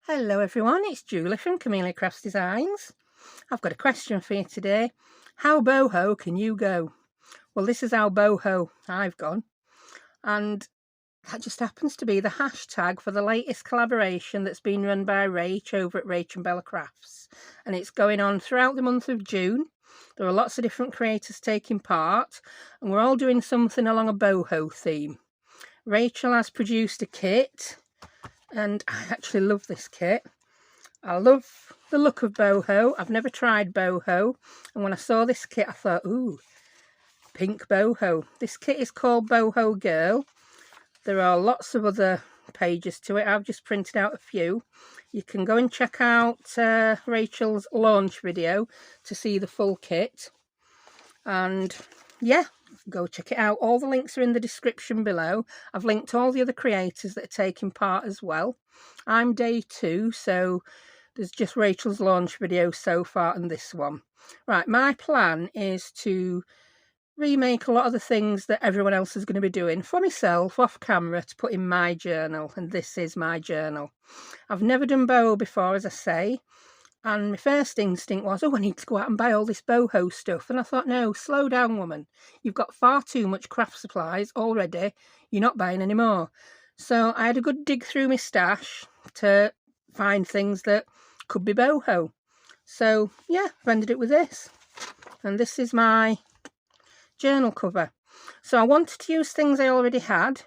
Hello everyone, it's Julie from Camelia Crafts Designs. I've got a question for you today. How boho can you go? Well, this is how boho I've gone, and that just happens to be the hashtag for the latest collaboration that's been run by Rach over at RachandBella Crafts, and it's going on throughout the month of June. There are lots of different creators taking part, and we're all doing something along a boho theme. Rachel has produced a kit, and I actually love this kit. I love the look of boho. I've never tried boho, and when I saw this kit I thought, ooh, pink boho. This kit is called Boho Girl. There are lots of other pages to it. I've just printed out a few. You can go and check out Rachel's launch video to see the full kit, and yeah, go check it out. All the links are in the description below. I've linked all the other creators that are taking part as well. I'm day 2, so there's just Rachel's launch video so far and this one. Right, my plan is to remake a lot of the things that everyone else is going to be doing for myself off camera to put in my journal, and this is my journal. I've never done boho before, as I say, and my first instinct was, oh, I need to go out and buy all this boho stuff. And I thought, no, slow down, woman. You've got far too much craft supplies already. You're not buying any more. So I had a good dig through my stash to find things that could be boho. So yeah, I've ended it with this. And this is my journal cover. So I wanted to use things I already had.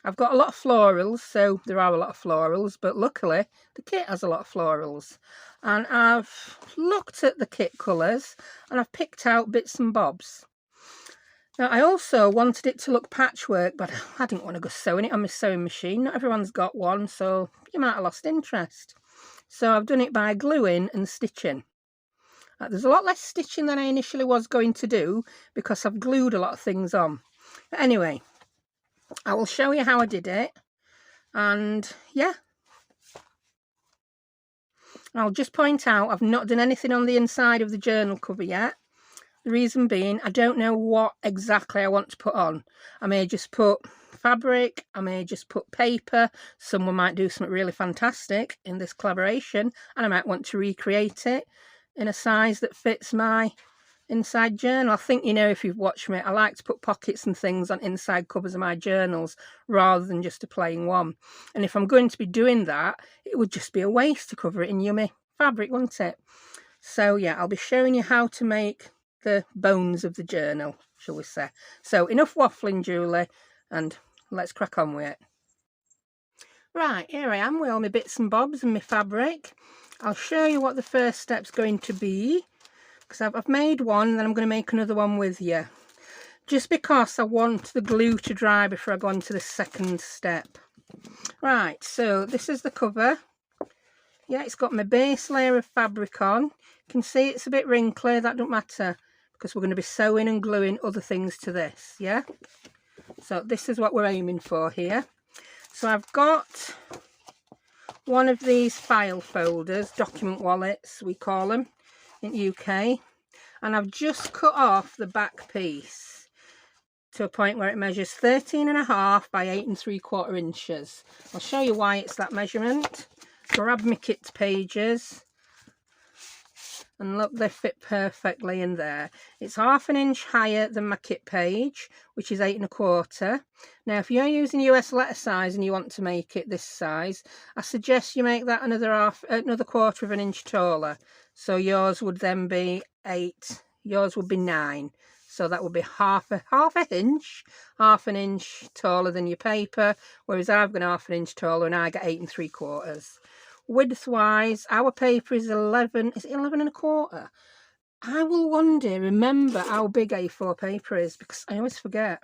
I've got a lot of florals, so there are a lot of florals, but luckily the kit has a lot of florals. And I've looked at the kit colours and I've picked out bits and bobs. Now I also wanted it to look patchwork, but I didn't want to go sewing it on my sewing machine. Not everyone's got one, so you might have lost interest. So I've done it by gluing and stitching. There's a lot less stitching than I initially was going to do because I've glued a lot of things on. But anyway, I will show you how I did it, and yeah, I'll just point out I've not done anything on the inside of the journal cover yet. The reason being, I don't know what exactly I want to put on. I may just put fabric, I may just put paper. Someone might do something really fantastic in this collaboration, and I might want to recreate it in a size that fits my inside journal. I think, you know, if you've watched me, I like to put pockets and things on inside covers of my journals rather than just a plain one. And if I'm going to be doing that, it would just be a waste to cover it in yummy fabric, wouldn't it? So yeah, I'll be showing you how to make the bones of the journal, shall we say. So enough waffling, Julie, and let's crack on with it. Right, here I am with all my bits and bobs and my fabric. I'll show you what the first step's going to be, because I've made one and then I'm going to make another one with you, just because I want the glue to dry before I go on to the second step. Right, so this is the cover. Yeah, it's got my base layer of fabric on. You can see it's a bit wrinkly. That don't matter because we're going to be sewing and gluing other things to this. Yeah, so this is what we're aiming for here. So I've got one of these file folders, document wallets we call them in UK, and I've just cut off the back piece to a point where it measures 13.5 by 8 3/4 inches. I'll show you why it's that measurement. Grab my kit pages, and look, they fit perfectly in there. It's 1/2 inch higher than my kit page, which is 8 1/4. Now if you're using US letter size and you want to make it this size, I suggest you make that another 1/4 of an inch taller. So yours would then be 8, yours would be 9. So that would be half an inch taller than your paper, whereas I've gone 1/2 inch taller and I get 8 3/4. Width wise, our paper is 11, is it 11 1/4? I will one day remember how big A4 paper is because I always forget.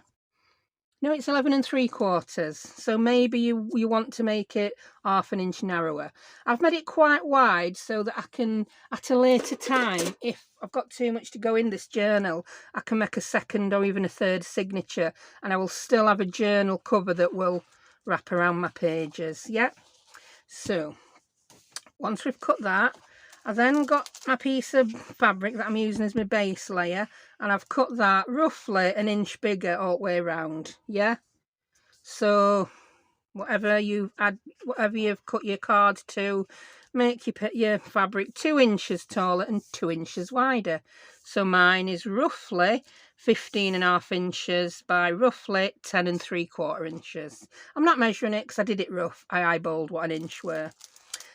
No, it's 11 3/4, so maybe you want to make it 1/2 inch narrower. I've made it quite wide so that I can, at a later time, if I've got too much to go in this journal, I can make a second or even a third signature, and I will still have a journal cover that will wrap around my pages. Yeah, so once we've cut that, I then got my piece of fabric that I'm using as my base layer, and I've cut that roughly 1 inch bigger all the way around. Yeah, so whatever you've cut your card to, make your fabric 2 inches taller and 2 inches wider. So mine is roughly 15.5 inches by roughly 10 3/4 inches. I'm not measuring it because I did it rough. I eyeballed what an inch were.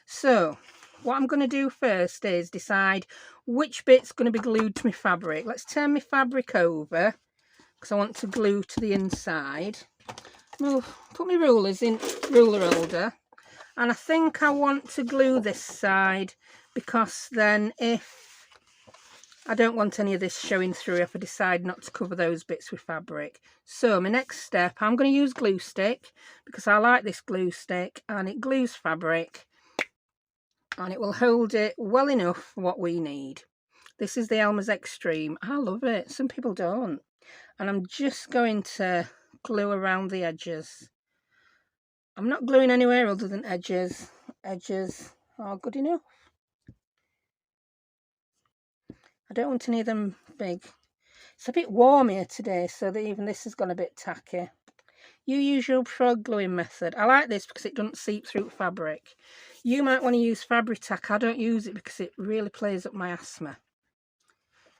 So what I'm going to do first is decide which bit's going to be glued to my fabric. Let's turn my fabric over because I want to glue to the inside. Put my rulers in ruler holder, and I think I want to glue this side because then if I don't want any of this showing through if I decide not to cover those bits with fabric. So my next step, I'm going to use glue stick because I like this glue stick and it glues fabric and it will hold it well enough for what we need. This is the Elmer's Extreme. I love it. Some people don't. And I'm just going to glue around the edges. I'm not gluing anywhere other than edges. Edges are good enough. I don't want any of them big. It's a bit warm here today, so that even this has gone a bit tacky. You use your frog gluing method. I like this because it doesn't seep through fabric. You might want to use Fabri-Tac. I don't use it because it really plays up my asthma.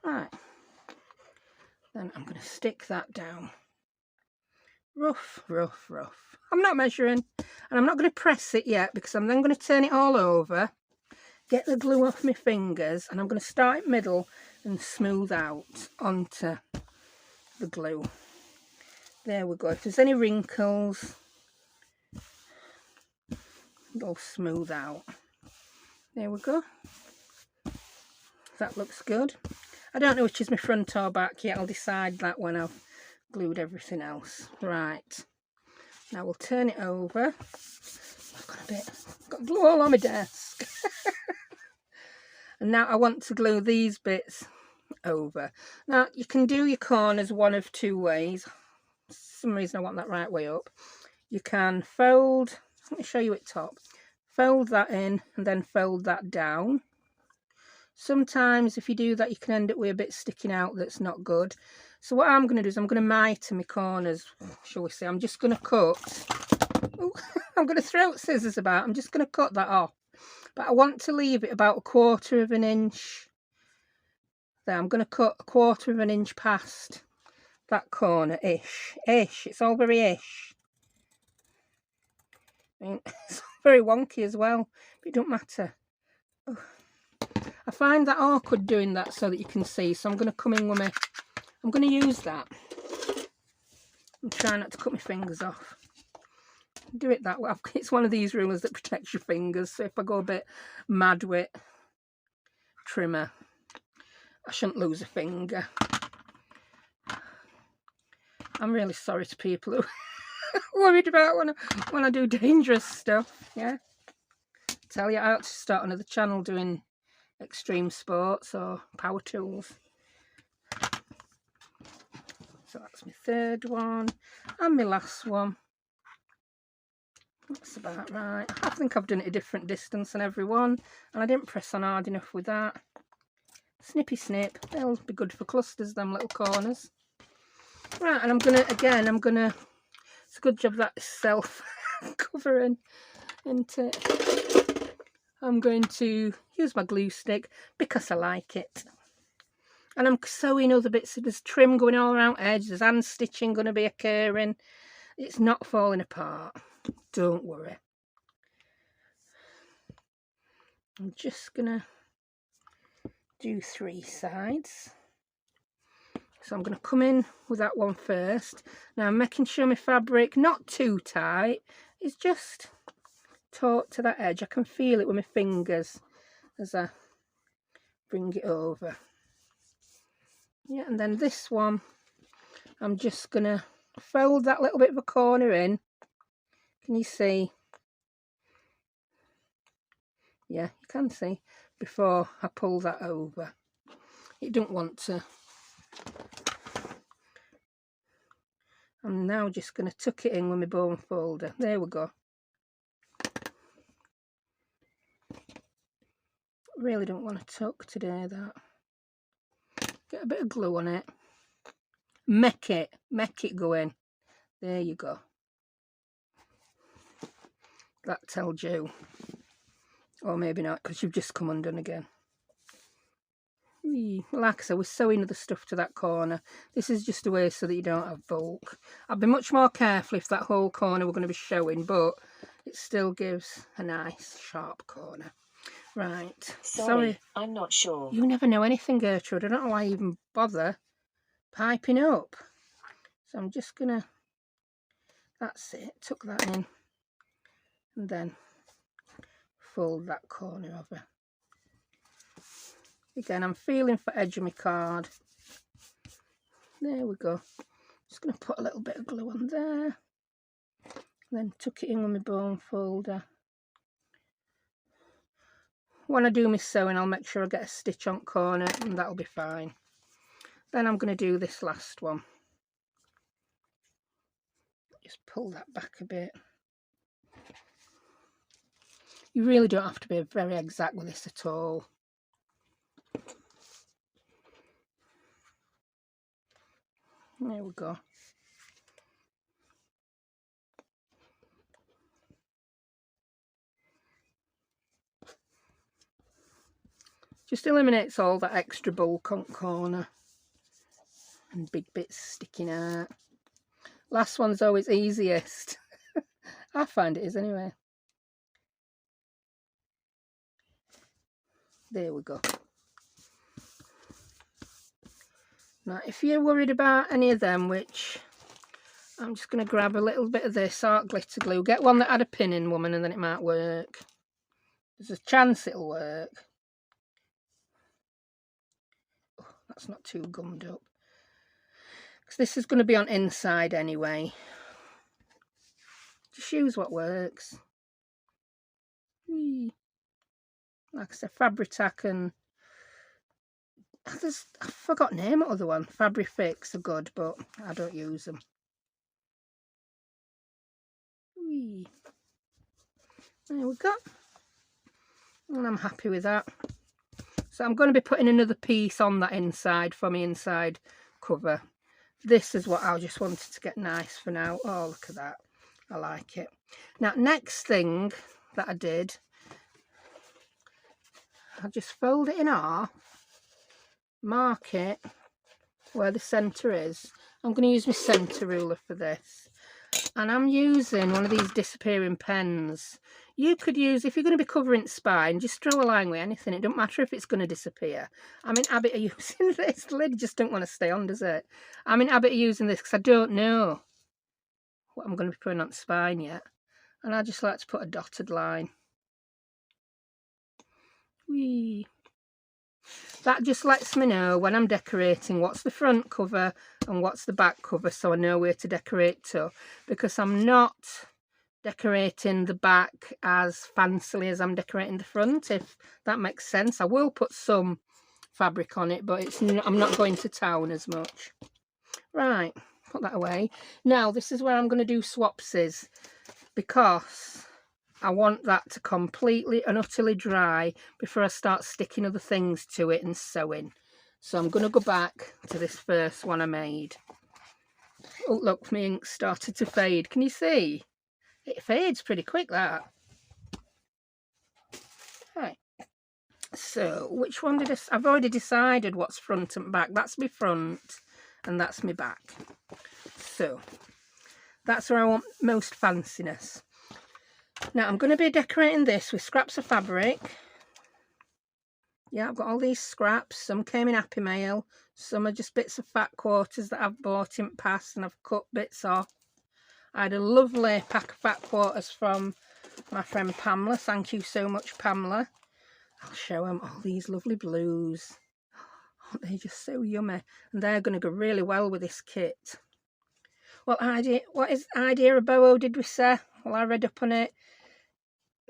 Right. Then I'm going to stick that down. Rough, rough, rough. I'm not measuring, and I'm not going to press it yet because I'm then going to turn it all over, get the glue off my fingers, and I'm going to start in middle and smooth out onto the glue. There we go. If there's any wrinkles, they'll smooth out. There we go. That looks good. I don't know which is my front or back yet. I'll decide that when I've glued everything else. Right. Now we'll turn it over. I've got glue all on my desk. And now I want to glue these bits over. Now you can do your corners one of 2 ways. For some reason I want that right way up. You can fold, let me show you at top. Fold that in and then fold that down. Sometimes if you do that you can end up with a bit sticking out that's not good. So what I'm going to do is I'm going to mitre my corners, shall we say. I'm just going to cut. Ooh, I'm going to throw scissors about. I'm just going to cut that off. But I want to leave it about 1/4 of an inch. There, I'm going to cut 1/4 of an inch past that corner-ish. Ish. It's all very ish. I mean, it's very wonky as well, but it don't matter. Oh. I find that awkward doing that so that you can see. So I'm going to come in with me. I'm going to use that. I'm trying not to cut my fingers off. Do it that way. It's one of these rulers that protects your fingers. So if I go a bit mad with trimmer, I shouldn't lose a finger. I'm really sorry to people who are worried about when I do dangerous stuff. Yeah. Tell you, I ought to start another channel doing extreme sports or power tools. So that's my third one and my last one. That's about right. I think I've done it a different distance on every one, and I didn't press on hard enough with that. Snippy snip. They'll be good for clusters, them little corners. Right, and I'm gonna, it's a good job that is self covering, isn't it? I'm going to use my glue stick because I like it. And I'm sewing other bits. There's trim going all around edge. There's hand stitching going to be occurring. It's not falling apart. Don't worry. I'm just going to do 3 sides. So I'm going to come in with that one first. Now I'm making sure my fabric, not too tight, it's just taut to that edge. I can feel it with my fingers as I bring it over. Yeah, and then this one, I'm just going to fold that little bit of a corner in. Can you see? Yeah, you can see before I pull that over. You don't want to. I'm now just going to tuck it in with my bone folder. There we go. Really don't want to tuck today, that. Get a bit of glue on it. Make it go in. There you go. that tells you. Or maybe not, because you've just come undone again. Like I said, we're sewing other stuff to that corner. This is just a way so that you don't have bulk. I'd be much more careful if that whole corner were going to be showing, but it still gives a nice sharp corner. Right. Sorry. I'm not sure. You never know anything, Gertrude. I don't know why I even bother piping up. So I'm just going to... That's it. Tuck that in. And then fold that corner over. Again, I'm feeling for edge of my card. There we go. Just going to put a little bit of glue on there. Then tuck it in with my bone folder. When I do my sewing, I'll make sure I get a stitch on corner, and that'll be fine. Then I'm going to do this last one. Just pull that back a bit. You really don't have to be very exact with this at all. There we go. Just eliminates all that extra bulk on corner and big bits sticking out. Last one's always easiest. I find it is anyway. There we go. Now, if you're worried about any of them, which I'm just going to grab a little bit of this art glitter glue. Get one that had a pin in, woman, and then it might work. There's a chance it'll work. Oh, that's not too gummed up. Because this is going to be on inside anyway. Just use what works. Whee. Like I said, Fabri-Tac and... I forgot the name of the other one. Fabri-Fix are good, but I don't use them. Whee. There we go. And I'm happy with that. So I'm going to be putting another piece on that inside for my inside cover. This is what I just wanted to get nice for now. Oh, look at that. I like it. Now, next thing that I did, I'll just fold it in half, mark it where the centre is. I'm going to use my centre ruler for this. And I'm using one of these disappearing pens. You could use, if you're going to be covering the spine, just draw a line with anything. It don't matter if it's going to disappear. I'm in habit of using this. The lid just don't want to stay on, does it? I'm in habit of using this because I don't know what I'm going to be putting on the spine yet. And I just like to put a dotted line. Whee. That just lets me know when I'm decorating what's the front cover and what's the back cover, so I know where to decorate to, because I'm not decorating the back as fancily as I'm decorating the front, if that makes sense. I will put some fabric on it, but I'm not going to town as much. Right, put that away. Now this is where I'm going to do swapsies, because I want that to completely and utterly dry before I start sticking other things to it and sewing. So I'm going to go back to this first one I made. Oh, look, my ink started to fade. Can you see? It fades pretty quick, that. Right. So, which one did I've already decided what's front and back. That's my front and that's my back. So, that's where I want most fanciness. Now, I'm going to be decorating this with scraps of fabric. Yeah, I've got all these scraps. Some came in Happy Mail. Some are just bits of fat quarters that I've bought in past and I've cut bits off. I had a lovely pack of fat quarters from my friend Pamela. Thank you so much, Pamela. I'll show them all these lovely blues. Aren't they just so yummy? And they're going to go really well with this kit. What idea of Boho did we say? Well, I read up on it.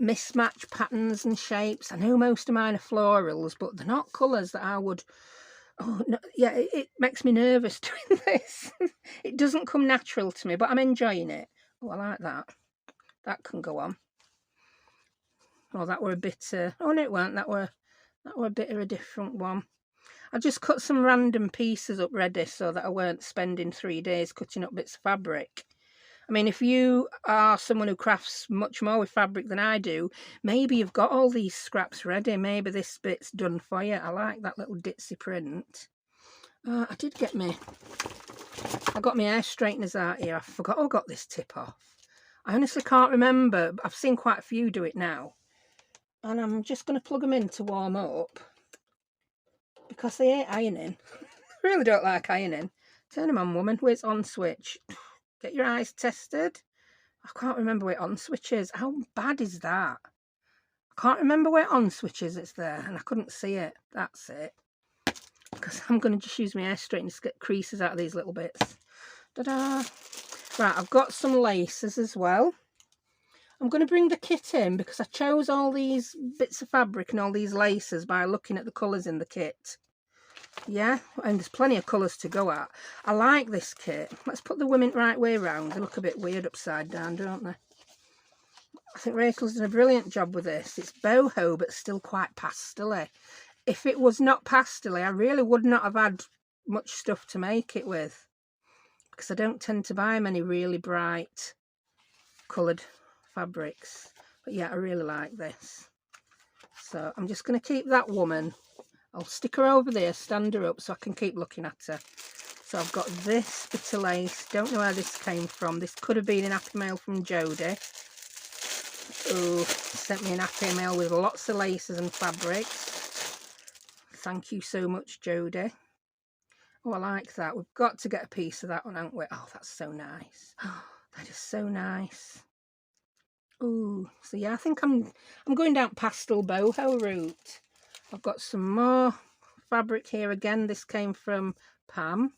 Mismatch patterns and shapes. I know most of mine are florals, but they're not colours that I would... Oh, no, yeah, it makes me nervous doing this. It doesn't come natural to me, but I'm enjoying it. Oh, I like that. That can go on. Oh, that were a bit... oh, no, it weren't. That were a bit of a different one. I just cut some random pieces up ready so that I weren't spending 3 days cutting up bits of fabric. I mean, if you are someone who crafts much more with fabric than I do, maybe you've got all these scraps ready. Maybe this bit's done for you. I like that little ditzy print. I got my hair straighteners out here. I forgot I got this tip off. I honestly can't remember. I've seen quite a few do it now. And I'm just going to plug them in to warm up. Because they ain't ironing. I really don't like ironing. Turn them on, woman. Where's on switch? Get your eyes tested. I can't remember where on switch is. How bad is that? I can't remember where on switch is. It's there. And I couldn't see it. That's it. Because I'm going to just use my hair straighteners to get creases out of these little bits. Ta-da! Right, I've got some laces as well. I'm going to bring the kit in because I chose all these bits of fabric and all these laces by looking at the colours in the kit. Yeah, and there's plenty of colours to go at. I like this kit. Let's put the women right way round. They look a bit weird upside down, don't they? I think Rachel's done a brilliant job with this. It's boho, but still quite pastel-y. If it was not pastel-y, I really would not have had much stuff to make it with. Because I don't tend to buy many really bright coloured fabrics. But yeah, I really like this. So I'm just going to keep that woman. I'll stick her over there, stand her up so I can keep looking at her. So I've got this bit of lace. Don't know where this came from. This could have been an happy mail from Jodie. Oh, sent me an happy mail with lots of laces and fabrics. Thank you so much, Jodie. Oh, I like that. We've got to get a piece of that one, haven't we? Oh, that's so nice. Oh, that is so nice. Oh, so yeah, I think I'm going down pastel boho route. I've got some more fabric here again. This came from Pam.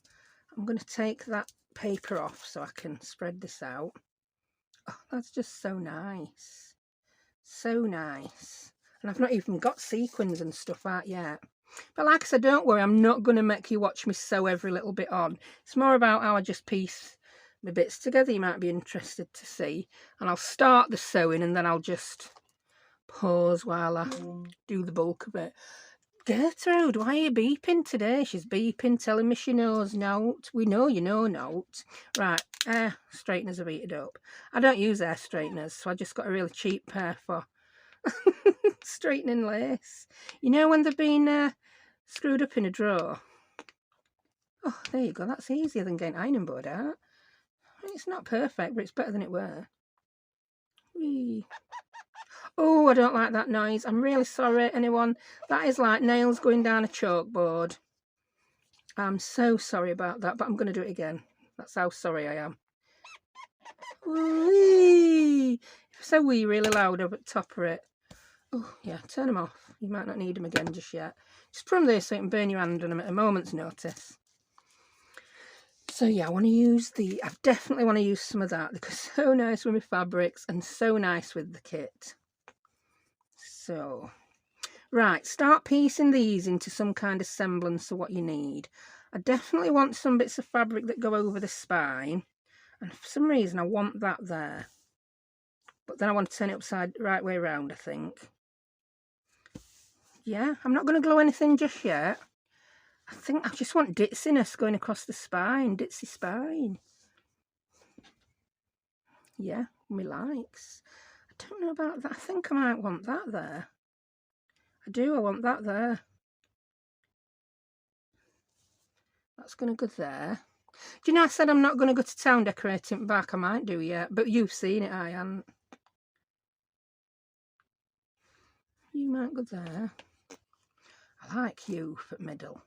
I'm going to take that paper off so I can spread this out. Oh, that's just so nice. So nice. And I've not even got sequins and stuff out yet. But like I said, don't worry, I'm not going to make you watch me sew every little bit on. It's more about how I just piece my bits together. You might be interested to see. And I'll start the sewing and then I'll just pause while I do the bulk of it. Gertrude, why are you beeping today? She's beeping, telling me she knows note. We know you know note. Right, hair straighteners are heated up. I don't use hair straighteners, so I just got a really cheap pair for straightening lace. You know when they've been screwed up in a drawer? Oh, there you go. That's easier than getting ironing board out. It's not perfect, but it's better than it were. Whee. Oh, I don't like that noise. I'm really sorry, anyone. That is like nails going down a chalkboard. I'm so sorry about that, but I'm going to do it again. That's how sorry I am. Whee! So wee, really loud over the top of it. Oh, yeah, turn them off. You might not need them again just yet. Just put them there so you can burn your hand on them at a moment's notice. So yeah, I definitely want to use some of that because so nice with my fabrics and so nice with the kit. So, right, start piecing these into some kind of semblance of what you need. I definitely want some bits of fabric that go over the spine. And for some reason, I want that there. But then I want to turn it right way around, I think. Yeah, I'm not going to glue anything just yet. I think I just want ditziness going across the spine. Ditzy spine. Yeah, me likes. I don't know about that. I think I might want that there. I do, I want that there. That's going to go there. Do you know I said I'm not going to go to town decorating back? I might do yet, but you've seen it, I haven't. You might go there. I like you for middle.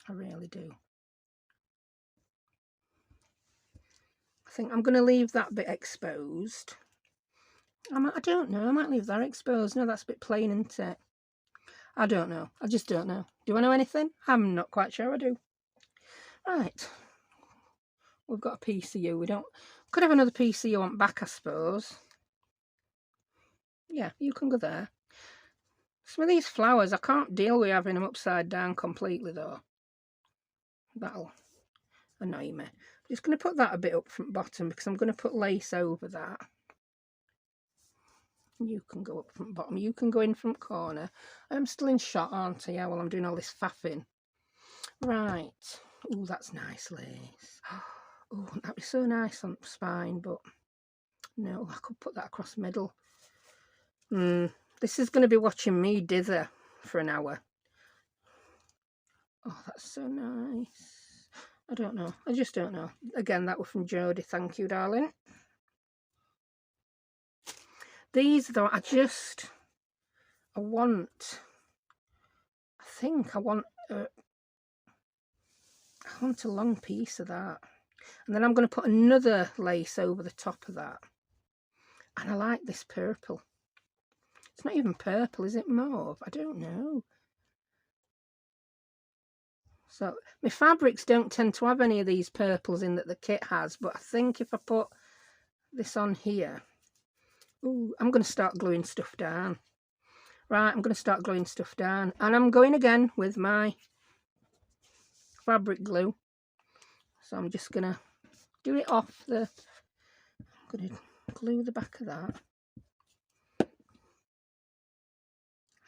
I really do. I think I'm going to leave that bit exposed. I don't know. I might leave that exposed. No, that's a bit plain, isn't it? I don't know. I just don't know. Do I know anything? I'm not quite sure I do. Right. We've got a piece of you. We could have another piece of you on back, I suppose. Yeah, you can go there. Some of these flowers, I can't deal with having them upside down completely, though. That'll annoy me. I'm just going to put that a bit up front bottom because I'm going to put lace over that. You can go up front bottom. You can go in front corner. I'm still in shot, aren't I? Yeah, while I'm doing all this faffing. Right. Oh, that's nice lace. Oh, that'd be so nice on the spine, but no, I could put that across the middle. This is going to be watching me dither for an hour. Oh, that's so nice. I don't know. I just don't know. Again, that was from Jodie. Thank you, darling. These, though, I want a long piece of that. And then I'm going to put another lace over the top of that. And I like this purple. It's not even purple, is it mauve? I don't know. So my fabrics don't tend to have any of these purples in that the kit has, but I think if I put this on here, ooh, I'm going to start gluing stuff down. Right, I'm going to start gluing stuff down, and I'm going again with my fabric glue. So I'm just going to do it off the, I'm going to glue the back of that.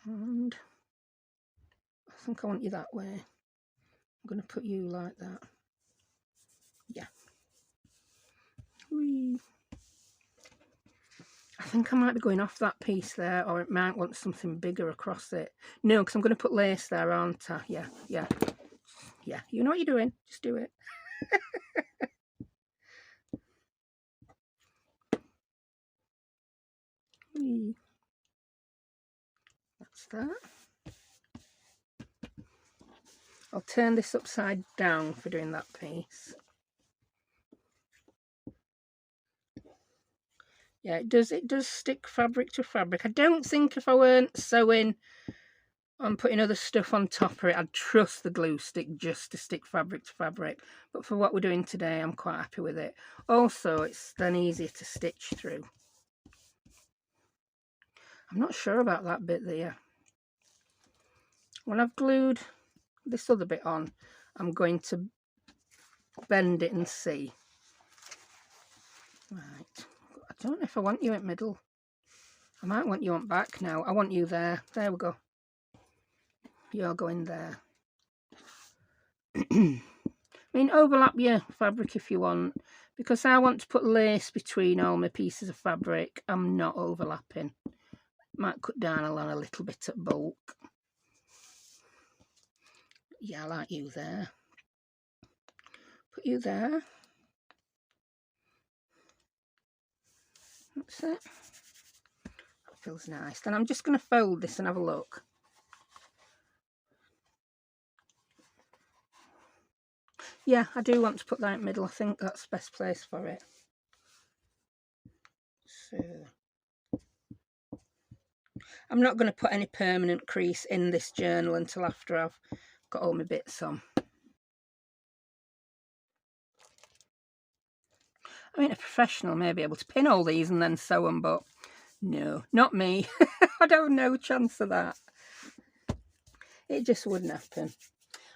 And I think I want you that way. I'm going to put you like that. Yeah. Whee. I think I might be going off that piece there, or it might want something bigger across it. No, because I'm going to put lace there, aren't I? Yeah, yeah. Yeah, you know what you're doing. Just do it. Whee. That's that. I'll turn this upside down for doing that piece. Yeah, it does stick fabric to fabric. I don't think if I weren't sewing and putting other stuff on top of it, I'd trust the glue stick just to stick fabric to fabric. But for what we're doing today, I'm quite happy with it. Also, it's then easier to stitch through. I'm not sure about that bit there. When I've glued this other bit on, I'm going to bend it and see. Right. I don't know if I want you at middle. I might want you on back now. I want you there. There we go. You're going there. I mean, overlap your fabric if you want, because I want to put lace between all my pieces of fabric. I'm not overlapping. Might cut down along a little bit at bulk. Yeah, I like you there. Put you there. That's it. That feels nice. Then I'm just going to fold this and have a look. Yeah, I do want to put that in the middle. I think that's the best place for it. So I'm not going to put any permanent crease in this journal until after I've got all my bits on. I mean, a professional may be able to pin all these and then sew them, but no, not me. I don't have no chance of that. It just wouldn't happen.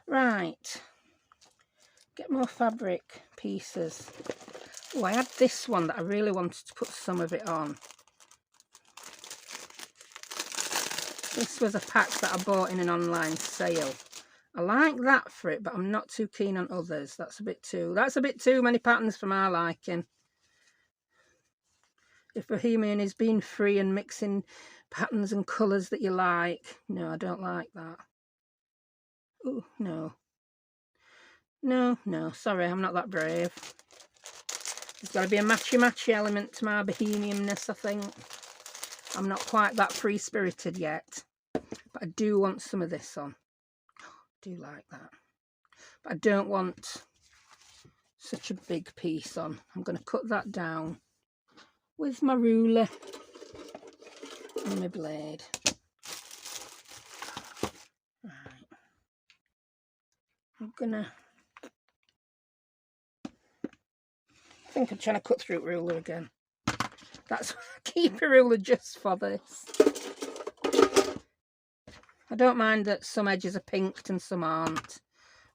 Right. Get more fabric pieces. Oh, I had this one that I really wanted to put some of it on. This was a pack that I bought in an online sale. I like that for it, but I'm not too keen on others. That's a bit too many patterns for my liking. If Bohemian is being free and mixing patterns and colours that you like, no, I don't like that. Oh, no. No, sorry, I'm not that brave. There's got to be a matchy-matchy element to my bohemianness, I think. I'm not quite that free-spirited yet, but I do want some of this on. I do like that. But I don't want such a big piece on. I'm going to cut that down with my ruler and my blade. Right. I'm going to... I think I'm trying to cut through ruler again. That's why I keep a ruler just for this. I don't mind that some edges are pinked and some aren't.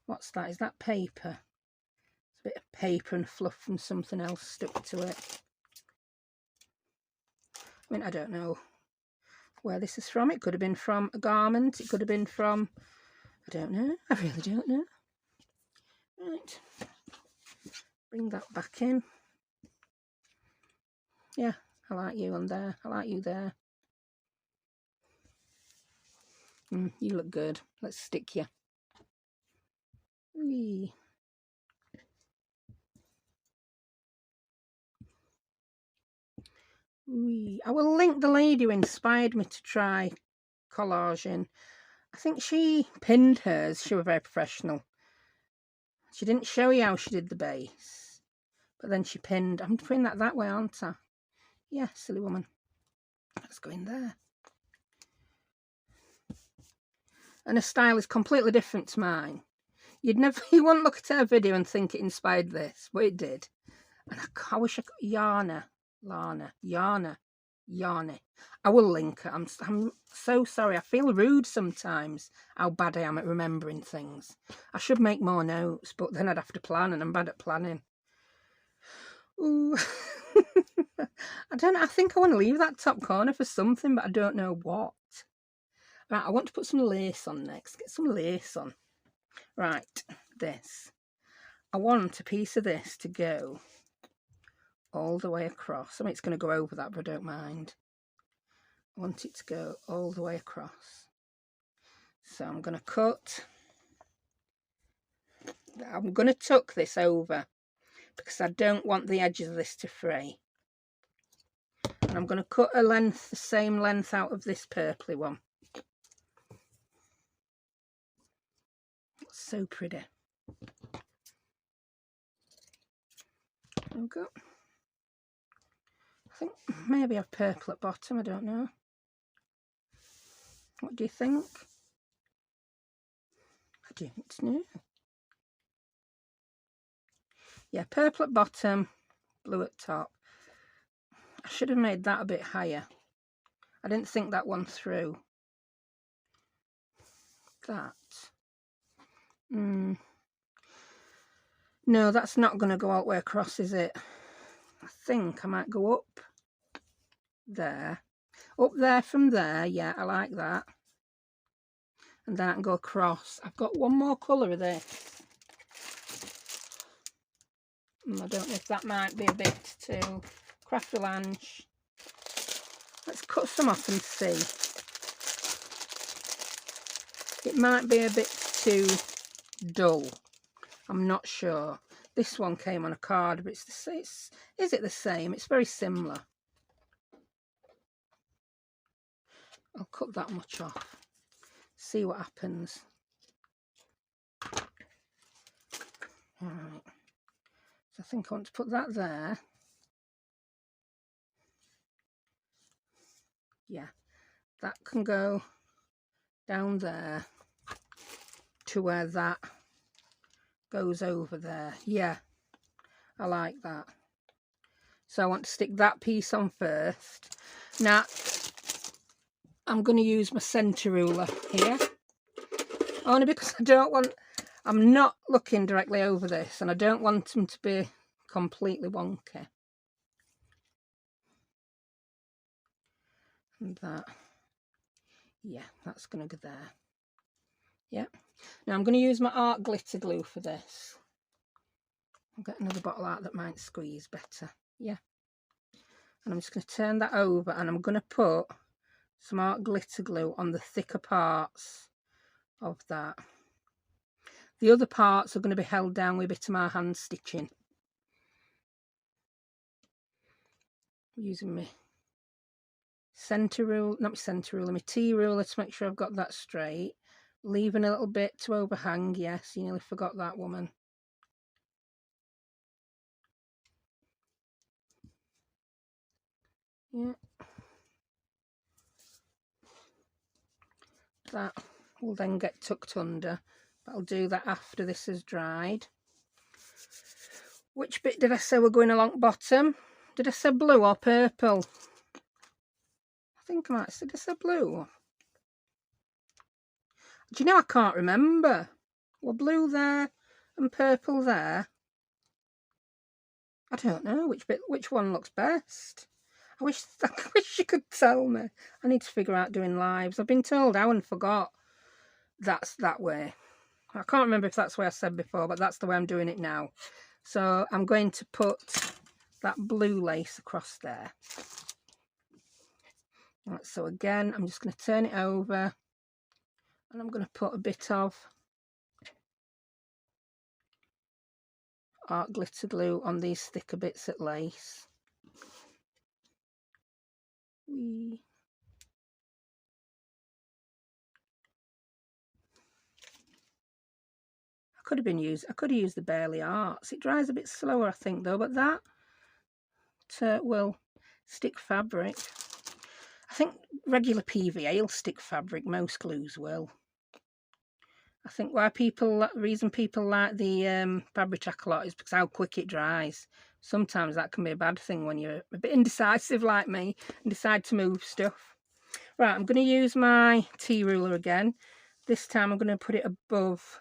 What's that? Is that paper? It's a bit of paper and fluff from something else stuck to it. I mean, I don't know where this is from. It could have been from a garment. It could have been from... I don't know. I really don't know. Right. bring that back in. Yeah, I like you on there. I like you there. You look good. Let's stick you. Whee. Whee. I will link the lady who inspired me to try collaging. I think she pinned hers. She was very professional. She didn't show you how she did the base, but then she pinned. I'm putting that way, aren't I? Yeah, silly woman. Let's go in there. And her style is completely different to mine. You wouldn't look at her video and think it inspired this, but it did. And I wish I could. Yana. I will link her. I'm so sorry. I feel rude sometimes how bad I am at remembering things. I should make more notes, but then I'd have to plan, and I'm bad at planning. Ooh. I don't know. I think I want to leave that top corner for something, but I don't know what. Right, I want to put some lace on next. Get some lace on. Right, this. I want a piece of this to go all the way across. I mean, it's going to go over that, but I don't mind. I want it to go all the way across. So I'm going to cut. I'm going to tuck this over because I don't want the edges of this to fray. And I'm going to cut a length, the same length out of this purpley one. It's so pretty. There we go. I think maybe I've purple at bottom, I don't know. What do you think? I don't know. Yeah, purple at bottom, blue at top. I should have made that a bit higher. I didn't think that one through. That. No, that's not going to go all the way across, is it? I think I might go up there. Up there from there, yeah, I like that. And then I can go across. I've got one more colour of this. I don't know if that might be a bit too Crafty Lanch. Let's cut some off and see. It might be a bit too dull. I'm not sure. This one came on a card, but is it the same? It's very similar. I'll cut that much off. See what happens. Alright. So I think I want to put that there. Yeah. That can go down there to where that goes over there. Yeah. I like that. So I want to stick that piece on first. Now, I'm going to use my centre ruler here. Only because I don't want... I'm not looking directly over this, and I don't want them to be completely wonky. And that. Yeah, that's going to go there. Yeah. Now I'm going to use my art glitter glue for this. I'll get another bottle out that might squeeze better. Yeah. And I'm just going to turn that over, and I'm going to put some art glitter glue on the thicker parts of that. The other parts are going to be held down with a bit of my hand stitching. Using my centre ruler, not my centre ruler, my T ruler to make sure I've got that straight. Leaving a little bit to overhang. Yes, you nearly forgot that, woman. Yeah. That will then get tucked under, but I'll do that after this has dried. Which bit did I say we're going along bottom? Did I say blue or purple? I think I might have said I said blue. Do you know, I can't remember. Well, blue there and purple there. I don't know which one looks best. I wish you could tell me. I need to figure out doing lives. I've been told how and forgot that's that way. I can't remember if that's the way I said before, but that's the way I'm doing it now. So I'm going to put that blue lace across there. Right, so again, I'm just going to turn it over, and I'm going to put a bit of art glitter glue on these thicker bits of lace. Whee. I could have used the Barely Arts. It dries a bit slower, I think, though, but that will stick fabric. I think regular PVA will stick fabric. Most glues will. I think reason people like the Fabric a lot is because how quick it dries. Sometimes that can be a bad thing when you're a bit indecisive like me and decide to move stuff. Right, I'm going to use my tea ruler again. This time I'm going to put it above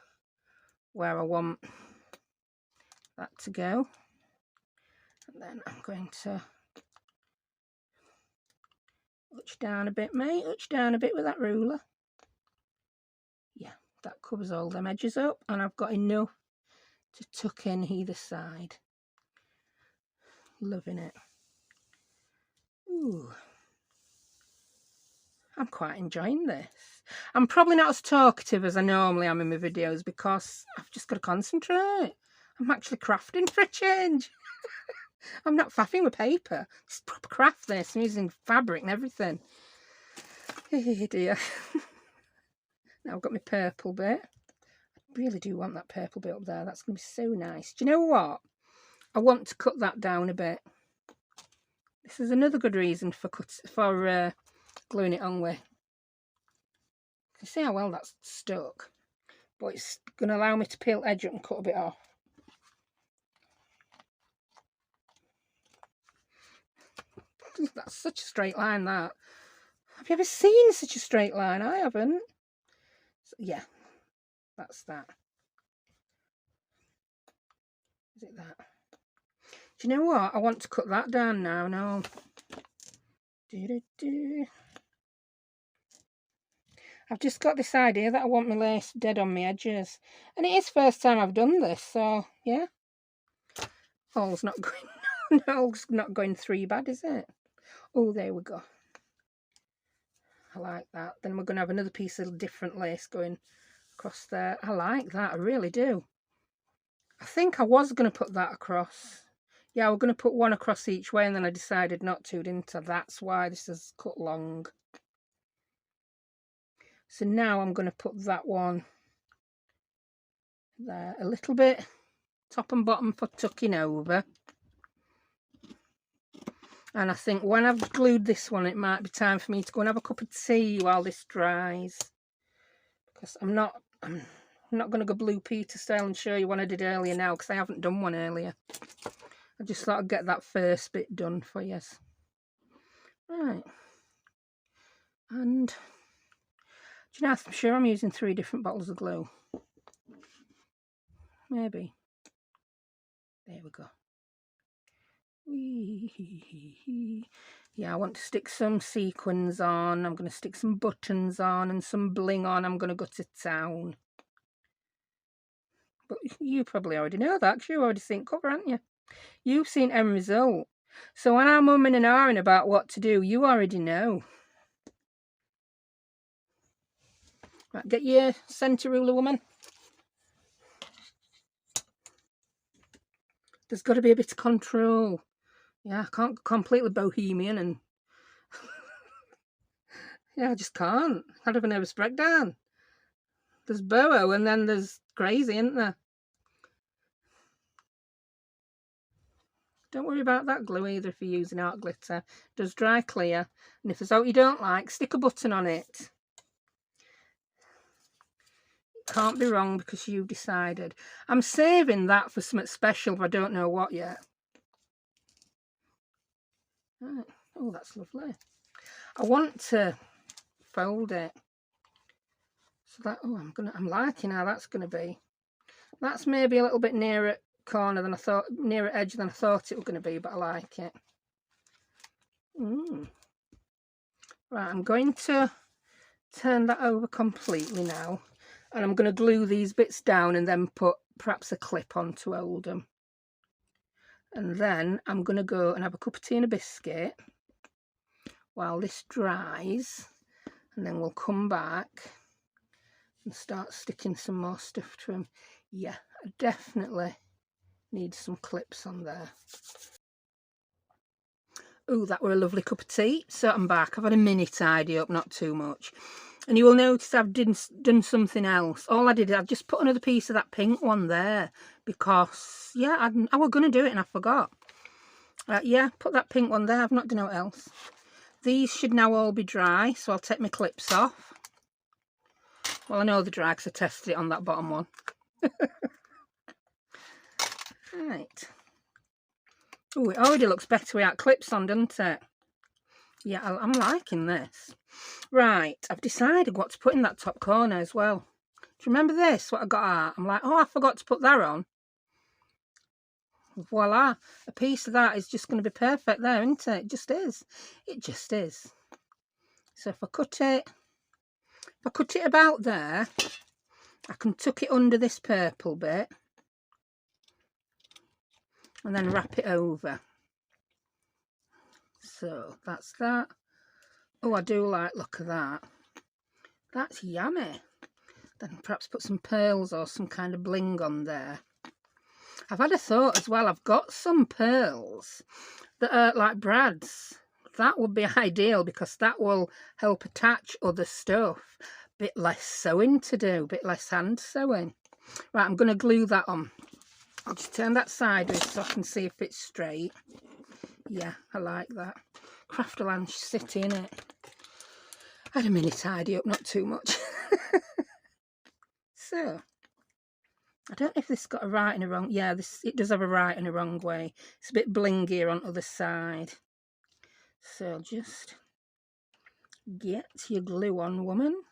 where I want that to go. And then I'm going to touch down a bit, mate. Touch down a bit with that ruler. Yeah, that covers all them edges up, and I've got enough to tuck in either side. Loving it. Ooh. I'm quite enjoying this. I'm probably not as talkative as I normally am in my videos because I've just got to concentrate. I'm actually crafting for a change. I'm not faffing with paper. It's proper craft this. I'm using fabric and everything. Oh dear. Now I've got my purple bit. I really do want that purple bit up there. That's going to be so nice. Do you know what? I want to cut that down a bit. This is another good reason for gluing it on with. You see how well that's stuck, but it's going to allow me to peel edge up and cut a bit off. That's such a straight line, that. Have you ever seen such a straight line? I haven't. So, yeah, that's that. Is it that? Do you know what? I want to cut that down now. No. I've just got this idea that I want my lace dead on my edges. And it is first time I've done this, so yeah. All's not going all's not going three bad, is it? Oh, there we go. I like that. Then we're going to have another piece of different lace going across there. I like that, I really do. I think I was going to put that across. Yeah, we're going to put one across each way, and then I decided not to, didn't I? That's why this is cut long. So now I'm going to put that one there a little bit, top and bottom for tucking over. And I think when I've glued this one, it might be time for me to go and have a cup of tea while this dries. Because I'm not going to go Blue Peter style and show you one I did earlier now, because I haven't done one earlier. I just thought I'd get that first bit done for you. Right. And do you know, I'm sure I'm using 3 different bottles of glue. Maybe. There we go. Yeah, I want to stick some sequins on. I'm going to stick some buttons on and some bling on. I'm going to go to town. But you probably already know that, because you've already seen cover, haven't you? You've seen end result. So when I'm umming and ahhing about what to do, you already know. Right, get your centre ruler, woman. There's got to be a bit of control. Yeah, I can't completely bohemian and... yeah, I just can't. I'd have a nervous breakdown. There's Boho and then there's crazy, isn't there? Don't worry about that glue either if you're using art glitter. It does dry clear. And if there's something you don't like, stick a button on it. Can't be wrong because you decided. I'm saving that for something special, but I don't know what yet. Right. Oh, that's lovely. I want to fold it. So that, oh, I'm liking how that's gonna be. That's maybe a little bit nearer corner than I thought, nearer edge than I thought it was gonna be, but I like it. Right, I'm going to turn that over completely now. And I'm going to glue these bits down and then put perhaps a clip on to hold them. And then I'm going to go and have a cup of tea and a biscuit while this dries, and then we'll come back and start sticking some more stuff to them. Yeah, I definitely need some clips on there. Oh, that were a lovely cup of tea. So I'm back. I've had a mini tidy up, not too much. And you will notice I've done something else. All I did is I've just put another piece of that pink one there because, yeah, I was going to do it and I forgot. Yeah, put that pink one there. I've not done anything else. These should now all be dry, so I'll take my clips off. Well, I know they're dry because I tested it on that bottom one. Right. Oh, it already looks better without clips on, doesn't it? Yeah, I'm liking this. Right, I've decided what to put in that top corner as well. Do you remember this, what I got out? I'm like, oh, I forgot to put that on. Voila, a piece of that is just going to be perfect there, isn't it? It just is. It just is. So if I cut it about there, I can tuck it under this purple bit and then wrap it over. So that's that. Oh, I do like look of that. That's yummy. Then perhaps put some pearls or some kind of bling on there. I've had a thought as well. I've got some pearls that are like brads. That would be ideal because that will help attach other stuff. Bit less sewing to do, bit less hand sewing. Right, I'm going to glue that on. I'll just turn that sideways so I can see if it's straight. Yeah, I like that. Crafty Lounge City, innit? I had a mini tidy up, not too much. So, I don't know if this got a right and a wrong. Yeah, it does have a right and a wrong way. It's a bit blingier on the other side. So just get your glue on, woman.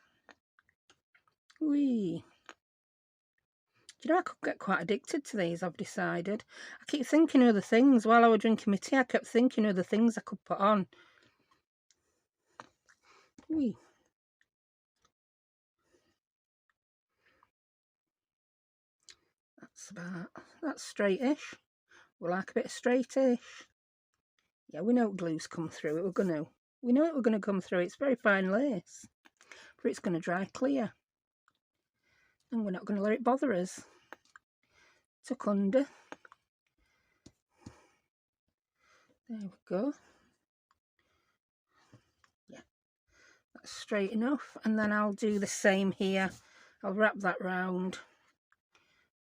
Whee. Do you know, I could get quite addicted to these, I've decided. I keep thinking of other things. While I was drinking my tea, I kept thinking of other things I could put on. Whee. That's straightish. We like a bit of straightish. Yeah, we know glue's come through. We know it we're going to come through. It's very fine lace. But it's going to dry clear. And we're not going to let it bother us. Tuck under. There we go. Yeah, that's straight enough. And then I'll do the same here. I'll wrap that round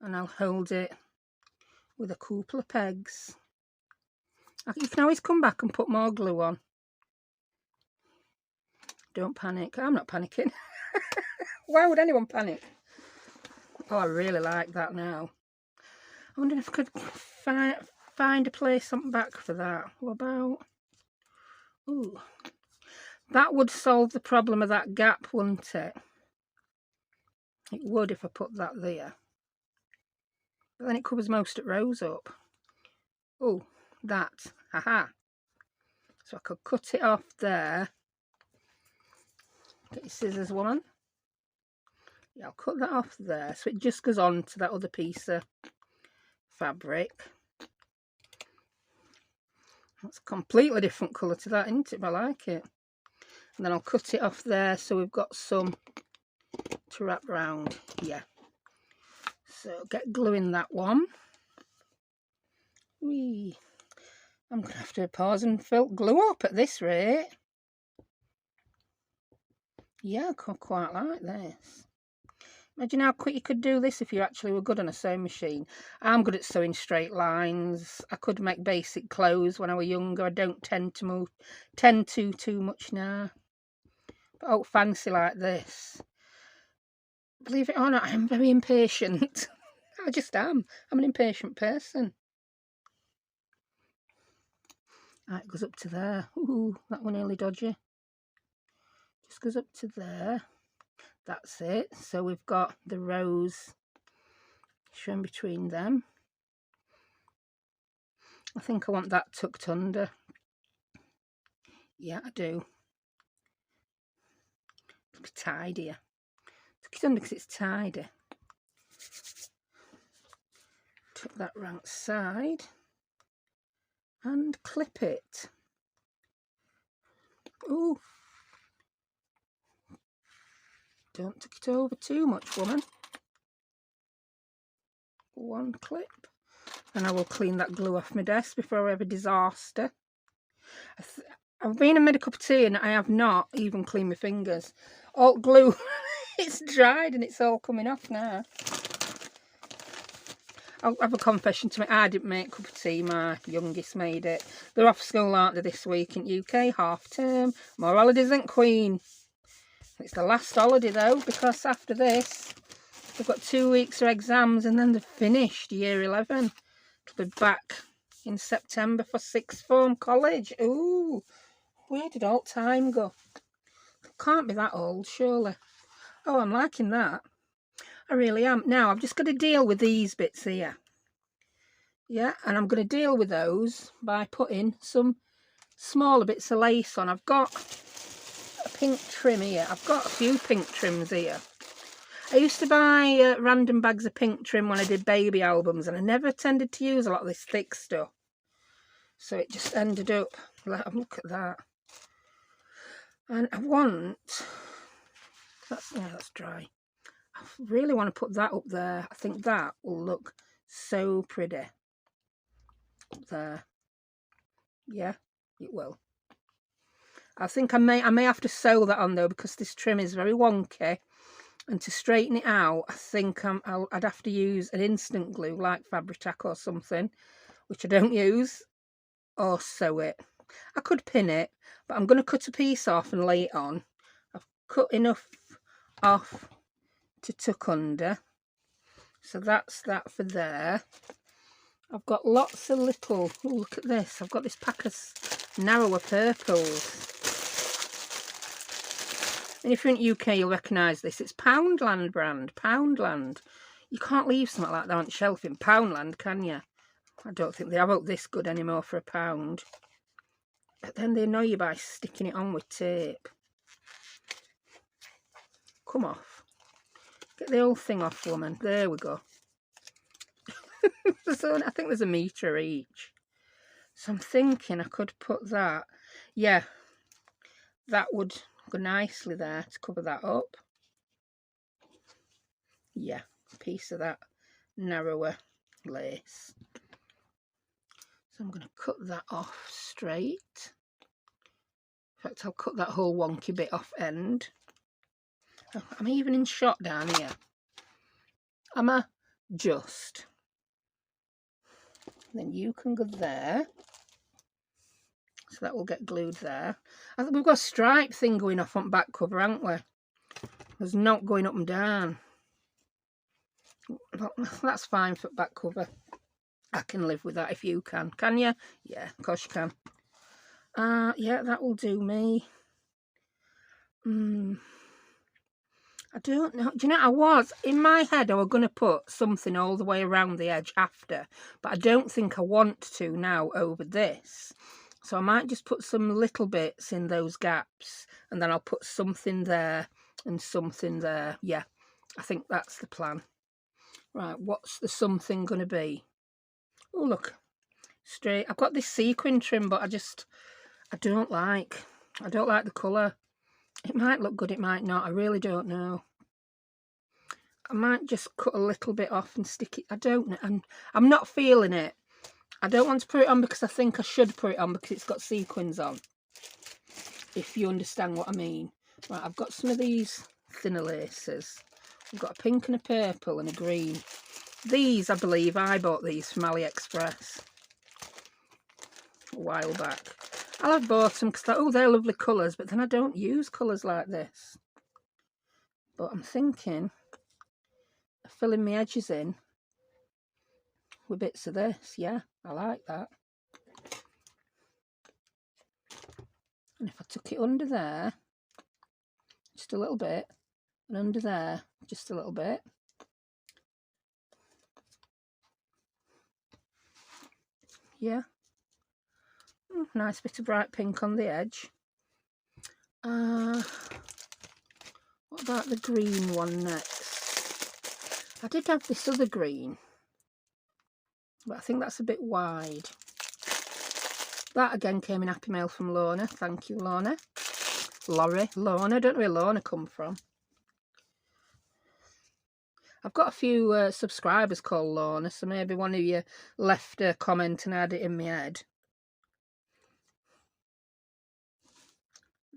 and I'll hold it with a couple of pegs. You can always come back and put more glue on. Don't panic. I'm not panicking. Why would anyone panic? Oh, I really like that now. I wonder if I could find a place on back for that. What about... Ooh. That would solve the problem of that gap, wouldn't it? It would if I put that there. But then it covers most of rows up. Oh, that. Haha. So I could cut it off there. Get your scissors, woman. Yeah, I'll cut that off there. So it just goes on to that other piece of fabric. That's a completely different colour to that, isn't it? But I like it. And then I'll cut it off there so we've got some to wrap round. Yeah. So get gluing that one. Whee. I'm going to have to pause and fill glue up at this rate. Yeah, I could quite like this. Imagine how quick you could do this if you actually were good on a sewing machine. I'm good at sewing straight lines. I could make basic clothes when I was younger. I don't tend to too much now. But oh, fancy like this. Believe it or not, I am very impatient. I just am. I'm an impatient person. Right, it goes up to there. Ooh, that one nearly dodgy. Just goes up to there. That's it. So we've got the rows shown between them. I think I want that tucked under. Yeah, I do. It'll be tidier. Tuck it under because it's tidy. Tuck that round side. and clip it. Ooh. Don't take it over too much, woman. One clip. And I will clean that glue off my desk before I have a disaster. I've been and made a cup of tea and I have not even cleaned my fingers. All glue, it's dried and it's all coming off now. I'll have a confession to me. I didn't make a cup of tea, my youngest made it. They're off school, aren't they, this week in UK, half term. More holidays than Queen. It's the last holiday though, because after this, they've got 2 weeks of exams and then they've finished year 11. They'll be back in September for sixth form college. Ooh, where did all time go? Can't be that old, surely. Oh, I'm liking that. I really am. Now, I've just got to deal with these bits here. Yeah, and I'm going to deal with those by putting some smaller bits of lace on. I've got a pink trim here. I've got a few pink trims here. I used to buy random bags of pink trim when I did baby albums, and I never tended to use a lot of this thick stuff. So it just ended up, look at that. And I want, that's dry. I really want to put that up there. I think that will look so pretty. Up there. Yeah, it will. I think I may have to sew that on though, because this trim is very wonky. And to straighten it out, I think I'd have to use an instant glue like Fabri-Tac or something, which I don't use, or sew it. I could pin it, but I'm going to cut a piece off and lay it on. I've cut enough off to tuck under. So that's that for there. I've got lots of little, oh, look at this. I've got this pack of narrower purples. And if you're in UK, you'll recognise this. It's Poundland brand. Poundland. You can't leave something like that on the shelf in Poundland, can you? I don't think they have out this good anymore for £1. But then they annoy you by sticking it on with tape. Come off. Get the whole thing off, woman. There we go. So I think there's a metre each. So I'm thinking I could put that. Yeah, that would go nicely there to cover that up. Yeah, a piece of that narrower lace. So I'm going to cut that off straight. In fact, I'll cut that whole wonky bit off end. Oh, I'm even in shot down here. Am I? Just. Then you can go there. So that will get glued there. I think we've got a stripe thing going off on back cover, haven't we? There's not going up and down. But that's fine for back cover. I can live with that if you can. Can you? Yeah, of course you can. Yeah, that will do me. I don't know. Do you know, I was, in my head, I was going to put something all the way around the edge after. But I don't think I want to now over this. So I might just put some little bits in those gaps. And then I'll put something there and something there. Yeah, I think that's the plan. Right, what's the something going to be? Oh, look. Straight. I've got this sequin trim, but I don't like the colour. It might look good, it might not. I really don't know. I might just cut a little bit off and stick it. I don't know. I'm not feeling it. I don't want to put it on because I think I should put it on because it's got sequins on. If you understand what I mean. Right, I've got some of these thinner laces. I've got a pink and a purple and a green. These, I believe, I bought these from AliExpress a while back. I'll have bought them because oh, they're lovely colours, but then I don't use colours like this. But I'm thinking of filling my edges in with bits of this. Yeah, I like that. And if I took it under there, just a little bit, and under there, just a little bit. Yeah. Nice bit of bright pink on the edge. What about the green one next? I did have this other green, but I think that's a bit wide. That again came in happy mail from Lorna. Thank you, Lorna. Lorna. I don't know where Lorna come from. I've got a few subscribers called Lorna, so maybe one of you left a comment and I had it in my head.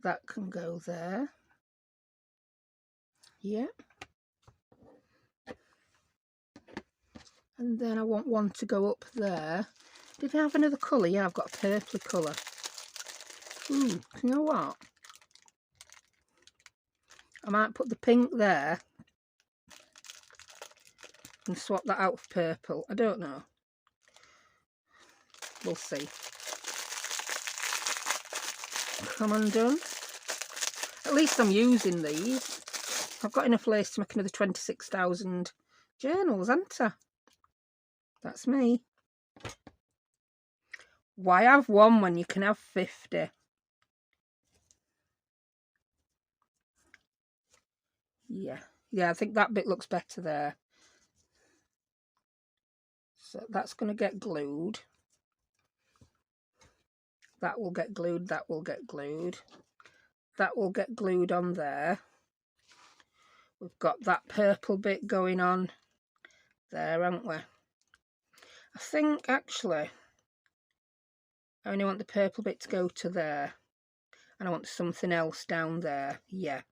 That can go there. Yeah. And then I want one to go up there. Did I have another colour? Yeah, I've got a purpley colour. Ooh, you know what? I might put the pink there and swap that out for purple. I don't know. We'll see. Come undone. At least I'm using these. I've got enough lace to make another 26,000 journals, haven't I? That's me. Why have one when you can have 50? Yeah, I think that bit looks better there. So that's going to get glued. That will get glued, that will get glued. That will get glued on there. We've got that purple bit going on there, haven't we? I think actually I only want the purple bit to go to there. And I want something else down there. Yeah.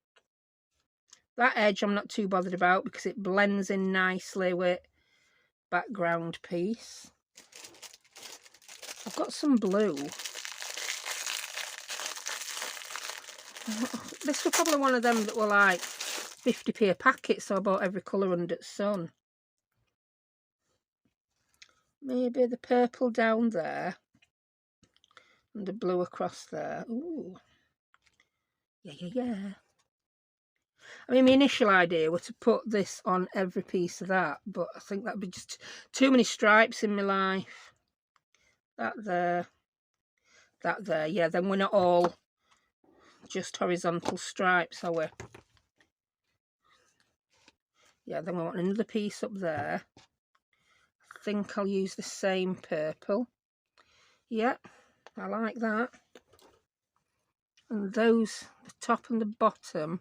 That edge I'm not too bothered about because it blends in nicely with background piece. I've got some blue. This was probably one of them that were like 50p a packet, so I bought every colour under the sun. Maybe the purple down there and the blue across there. Ooh. Yeah. I mean, my initial idea was to put this on every piece of that, but I think that'd be just too many stripes in my life. That there. Yeah, then we're not all just horizontal stripes, are we? Yeah, then we want another piece up there. I think I'll use the same purple. Yeah, I like that. And those, the top and the bottom,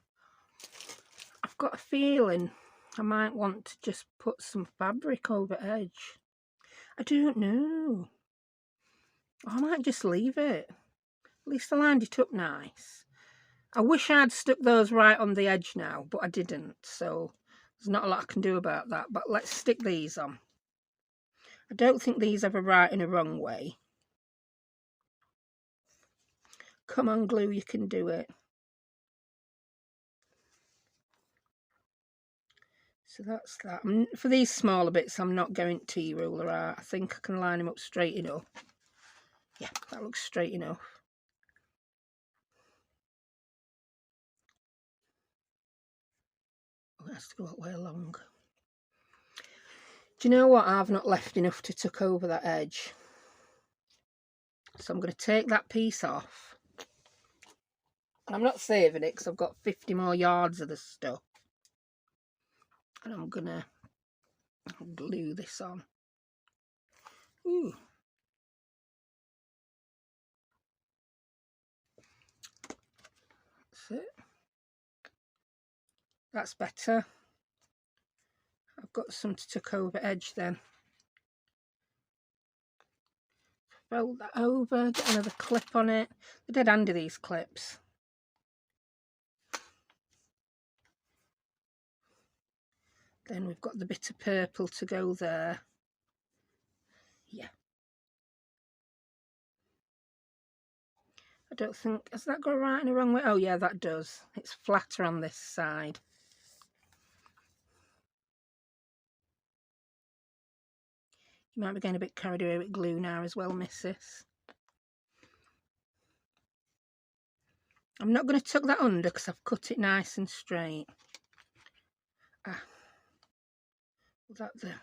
I've got a feeling I might want to just put some fabric over edge. I don't know. I might just leave it. At least I lined it up nice. I wish I'd stuck those right on the edge now, but I didn't, so there's not a lot I can do about that. But let's stick these on. I don't think these have a right and a wrong way. Come on, glue, you can do it. So that's that. For these smaller bits, I'm not going T-ruler art. I think I can line them up straight enough. Yeah, that looks straight enough. Oh, it has to go all the way along. Do you know what? I've not left enough to tuck over that edge. So I'm going to take that piece off. I'm not saving it because I've got 50 more yards of the stuff. And I'm going to glue this on. Ooh. That's it. That's better. I've got some to tuck over edge then. Fold that over, get another clip on it. They're dead handy, these clips. Then we've got the bit of purple to go there. Yeah. I don't think, has that got right in the wrong way? Oh yeah, that does. It's flatter on this side. You might be getting a bit carried away with glue now as well, missus. I'm not going to tuck that under because I've cut it nice and straight. That there.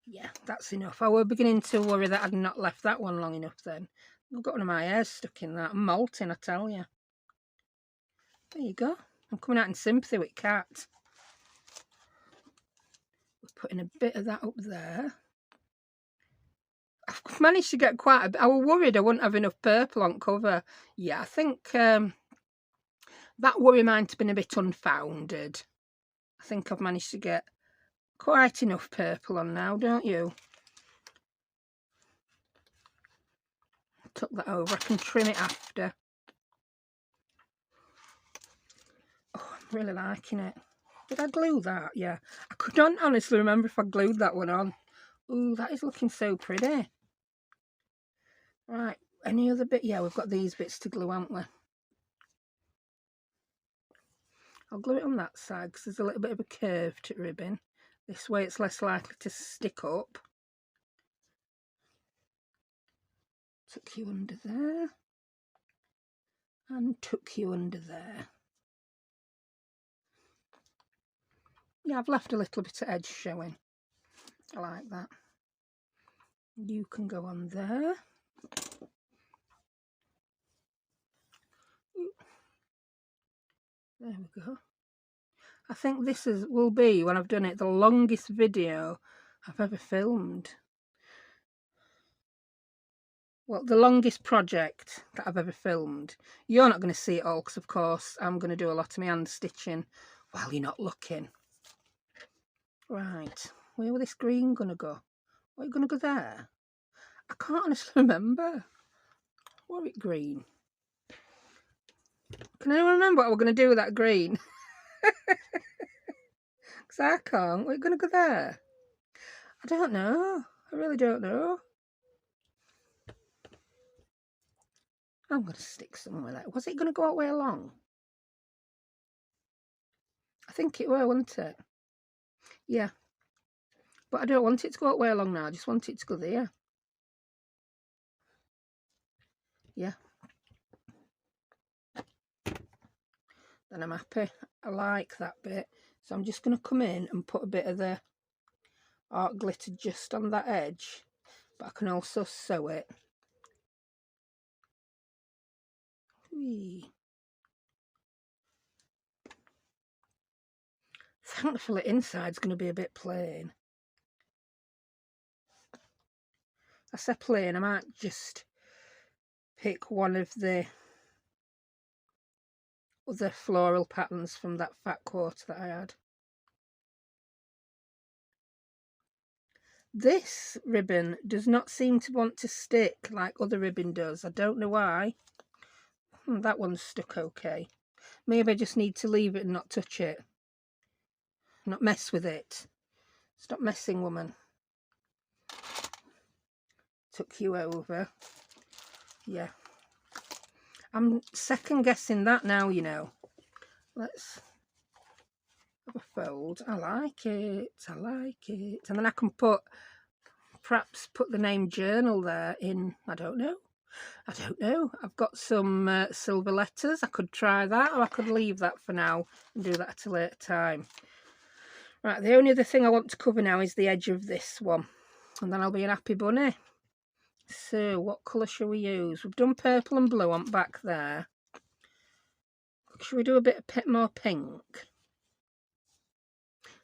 Yeah, that's enough. I were beginning to worry that I'd not left that one long enough then. I've got one of my hairs stuck in that. I'm molting, I tell you. There you go. I'm coming out in sympathy with Cat. We're putting a bit of that up there. I've managed to get quite a bit. I was worried I wouldn't have enough purple on cover. Yeah, I think that worry might have been a bit unfounded. I think I've managed to get quite enough purple on now, don't you? Tuck that over. I can trim it after. Oh, I'm really liking it. Did I glue that? Yeah. I couldn't honestly remember if I glued that one on. Ooh, that is looking so pretty. Right, any other bit? Yeah, we've got these bits to glue, haven't we? I'll glue it on that side because there's a little bit of a curve to ribbon. This way it's less likely to stick up. Tuck you under there. And tuck you under there. Yeah, I've left a little bit of edge showing. I like that. You can go on there. There we go. I think this will be, when I've done it, the longest video I've ever filmed. Well, the longest project that I've ever filmed. You're not going to see it all because, of course, I'm going to do a lot of my hand stitching while you're not looking. Right, where was this green going to go? Are you going to go there? I can't honestly remember. Was it green? Can anyone remember what we're going to do with that green? Because I can't. We're going to go there. I don't know. I really don't know. I'm going to stick somewhere there. Was it going to go all the way along? I think it will, wasn't it? Yeah. But I don't want it to go all the way along now. I just want it to go there. Yeah. Then I'm happy. I like that bit. So I'm just going to come in and put a bit of the art glitter just on that edge. But I can also sew it. Whee. Thankfully, inside's going to be a bit plain. I say plain, I might just pick one of the other floral patterns from that fat quarter that I had. This ribbon does not seem to want to stick like other ribbon does. I don't know why. That one's stuck okay. Maybe I just need to leave it and not touch it. Not mess with it. Stop messing, woman. Tuck you over. Yeah. I'm second guessing that now, you know. Let's have a fold. I like it. I like it. And then I can perhaps put the name journal there in, I don't know. I don't know. I've got some silver letters. I could try that, or I could leave that for now and do that at a later time. Right, the only other thing I want to cover now is the edge of this one. And then I'll be an happy bunny. So, what colour shall we use? We've done purple and blue on back there. Should we do a bit more pink?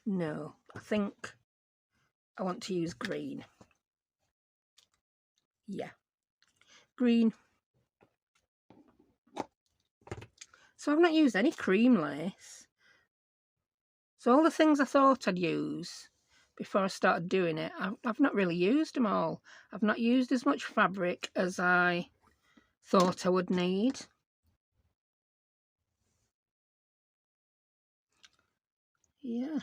No, I think I want to use green. Yeah, green. So I've not used any cream lace. So all the things I thought I'd use before I started doing it, I've not really used them all. I've not used as much fabric as I thought I would need. Yeah,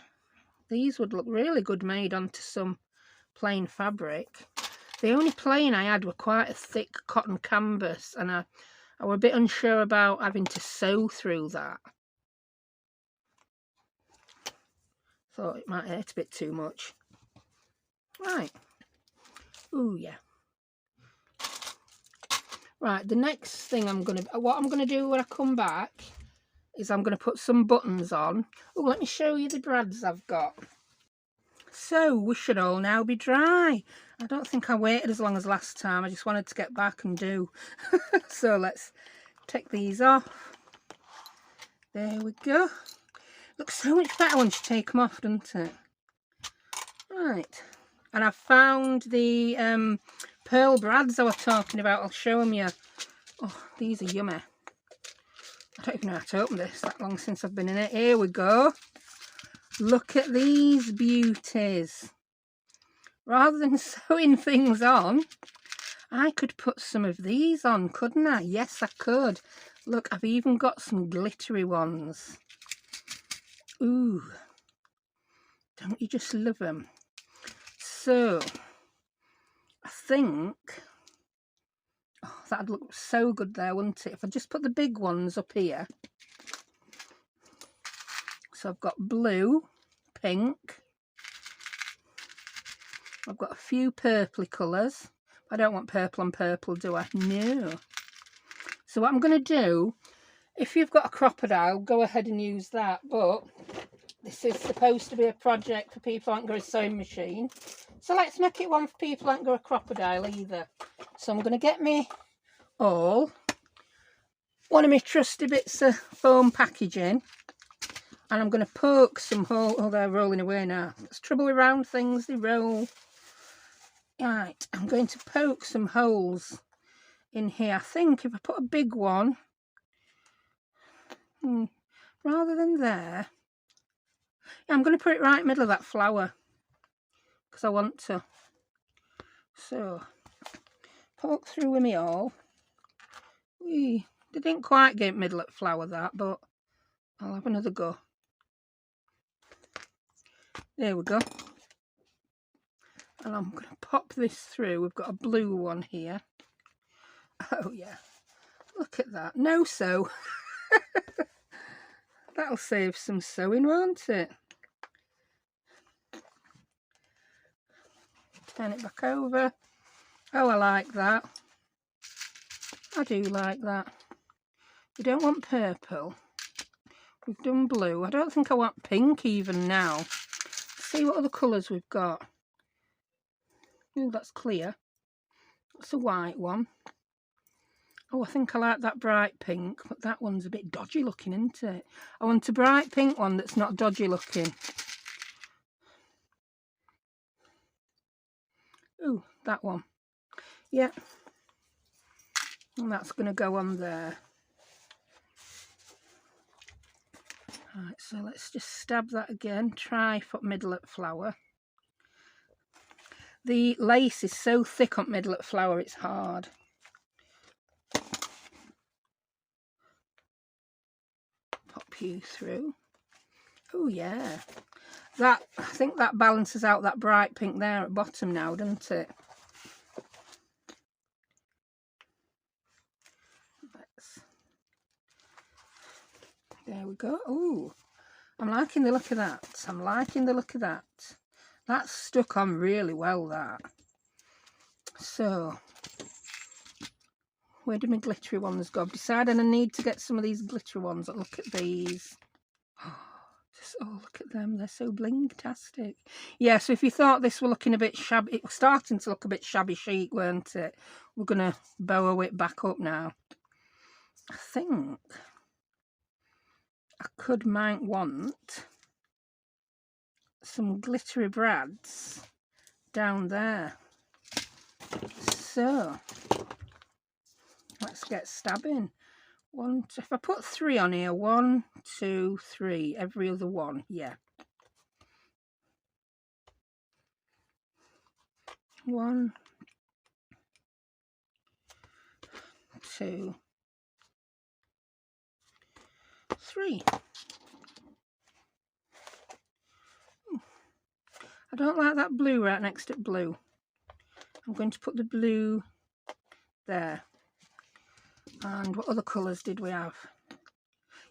these would look really good made onto some plain fabric. The only plain I had were quite a thick cotton canvas, and I was a bit unsure about having to sew through that. Thought it might hurt a bit too much. Right. Ooh, yeah. Right, the next thing what I'm gonna do when I come back is I'm gonna put some buttons on. Oh, let me show you the brads I've got. So we should all now be dry. I don't think I waited as long as last time. I just wanted to get back and do. So let's take these off. There we go. Looks so much better once you take them off, doesn't it? Right. And I've found the pearl brads I was talking about. I'll show them you. Oh, these are yummy. I don't even know how to open this. That long since I've been in it. Here we go. Look at these beauties. Rather than sewing things on, I could put some of these on, couldn't I? Yes, I could. Look, I've even got some glittery ones. Ooh. Don't you just love them? So, I think... Oh, that'd look so good there, wouldn't it? If I just put the big ones up here. So I've got blue, pink. I've got a few purpley colours. I don't want purple on purple, do I? No. So what I'm going to do, if you've got a crocodile, go ahead and use that. But this is supposed to be a project for people who haven't got a sewing machine. So let's make it one for people who haven't got a crocodile either. So I'm going to get me all one of my trusty bits of foam packaging. And I'm going to poke some holes. Oh, they're rolling away now. It's trouble with round things, they roll. Right, I'm going to poke some holes in here. I think if I put a big one, rather than there, yeah, I'm going to put it right in the middle of that flower because I want to. So, poke through with me all. They didn't quite get middle of the flower that, but I'll have another go. There we go. And I'm going to pop this through. We've got a blue one here. Oh yeah, look at that. No sew. That'll save some sewing, won't it? Turn it back over. Oh, I like that. I do like that. We don't want purple. We've done blue. I don't think I want pink even now. Let's see what other colours we've got. Oh, that's clear. That's a white one. Oh, I think I like that bright pink, but that one's a bit dodgy looking, isn't it? I want a bright pink one that's not dodgy looking. Ooh, that one. Yeah. And that's going to go on there. Right, so let's just stab that again. Try for middle at flower. The lace is so thick on middle at flower, it's hard. Pop you through. Oh yeah. That, I think that balances out that bright pink there at bottom now, doesn't it? There we go. Oh, I'm liking the look of that. I'm liking the look of that. That's stuck on really well, that. So, where do my glittery ones go? I've decided I need to get some of these glittery ones. Look at these. Oh, look at them. They're so bling-tastic. Yeah, so if you thought this were looking a bit shabby, it was starting to look a bit shabby chic, weren't it? We're going to bow it back up now. I think I might want some glittery brads down there. So let's get stabbing. If I put 3 on here, 1, 2, 3, every other one, yeah. 1, 2, 3. I don't like that blue right next to blue. I'm going to put the blue there. And what other colours did we have?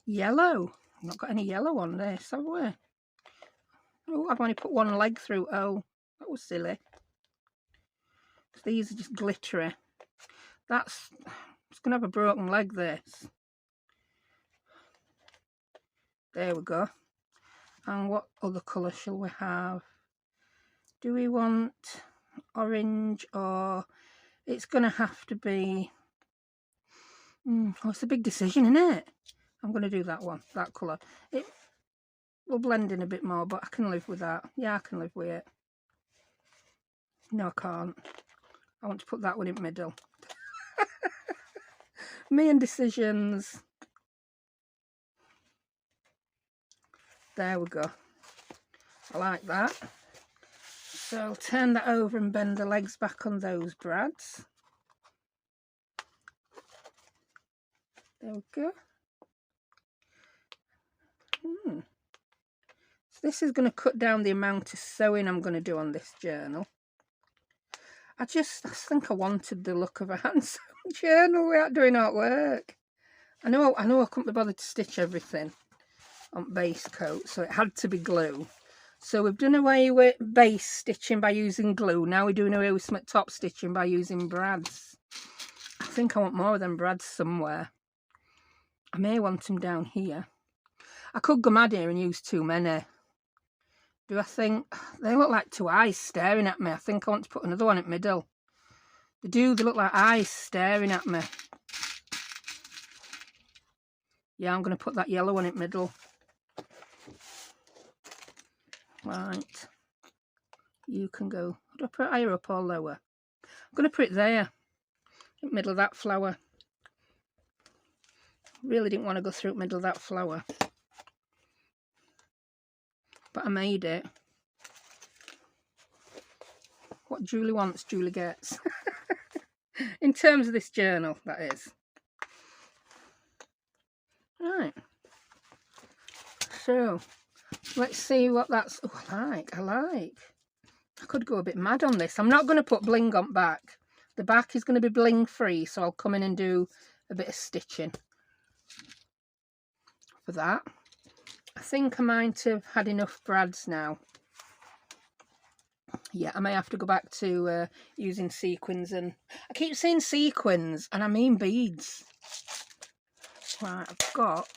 Yellow. I've not got any yellow on this, have we? Oh, I've only put one leg through. Oh, that was silly. These are just glittery. It's going to have a broken leg, this. There we go. And what other colour shall we have? Do we want orange, or it's going to have to be... Oh, it's a big decision, isn't it? I'm going to do that one, that colour. It will blend in a bit more, but I can live with that. Yeah, I can live with it. No, I can't. I want to put that one in the middle. Me and decisions. There we go. I like that. So I'll turn that over and bend the legs back on those brads. There we go. So this is going to cut down the amount of sewing I'm going to do on this journal. I think I wanted the look of a hand-sewn journal without doing artwork. I know I couldn't be bothered to stitch everything on base coat, so it had to be glue. So we've done away with base stitching by using glue. Now we're doing away with some top stitching by using brads. I think I want more of them brads somewhere. I may want them down here. I could go mad here and use too many. Do I think they look like two eyes staring at me? I think I want to put another one in the middle. They look like eyes staring at me. Yeah, I'm going to put that yellow one in the middle. Right. You can go. Do I put it higher up or lower? I'm going to put it there, in the middle of that flower. Really didn't want to go through the middle of that flower, but I made it. What Julie wants, Julie gets. In terms of this journal, that is. Right. So, let's see what that's... Oh, I like. I could go a bit mad on this. I'm not going to put bling on back. The back is going to be bling free, so I'll come in and do a bit of stitching for that. I think I might have had enough brads now. Yeah, I may have to go back to using sequins, and I keep saying sequins and I mean beads. Right, I've got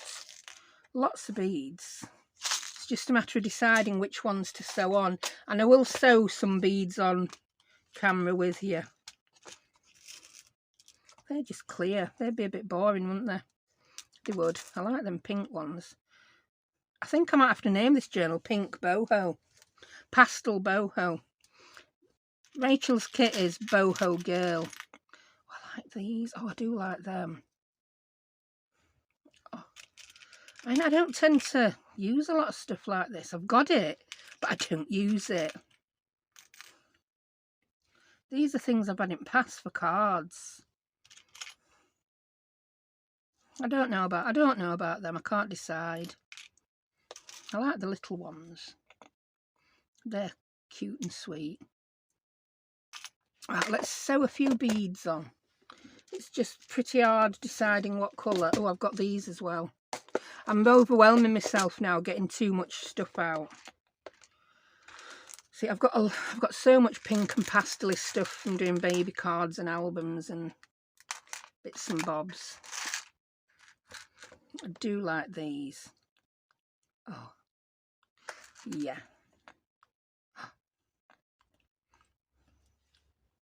lots of beads. It's just a matter of deciding which ones to sew on, and I will sew some beads on camera with you. They're just clear. They'd be a bit boring, wouldn't they? They would. I like them pink ones. I think I might have to name this journal Pink Boho. Pastel Boho. Rachel's kit is Boho Girl. I like these. Oh, I do like them. Oh. I mean, I don't tend to use a lot of stuff like this. I've got it, but I don't use it. These are things I've had in past for cards. I don't know about them. I can't decide. I like the little ones. They're cute and sweet. Right, let's sew a few beads on. It's just pretty hard deciding what colour. Oh, I've got these as well. I'm overwhelming myself now, getting too much stuff out. See, I've got so much pink and pastel stuff from doing baby cards and albums and bits and bobs. I do like these. Oh, yeah.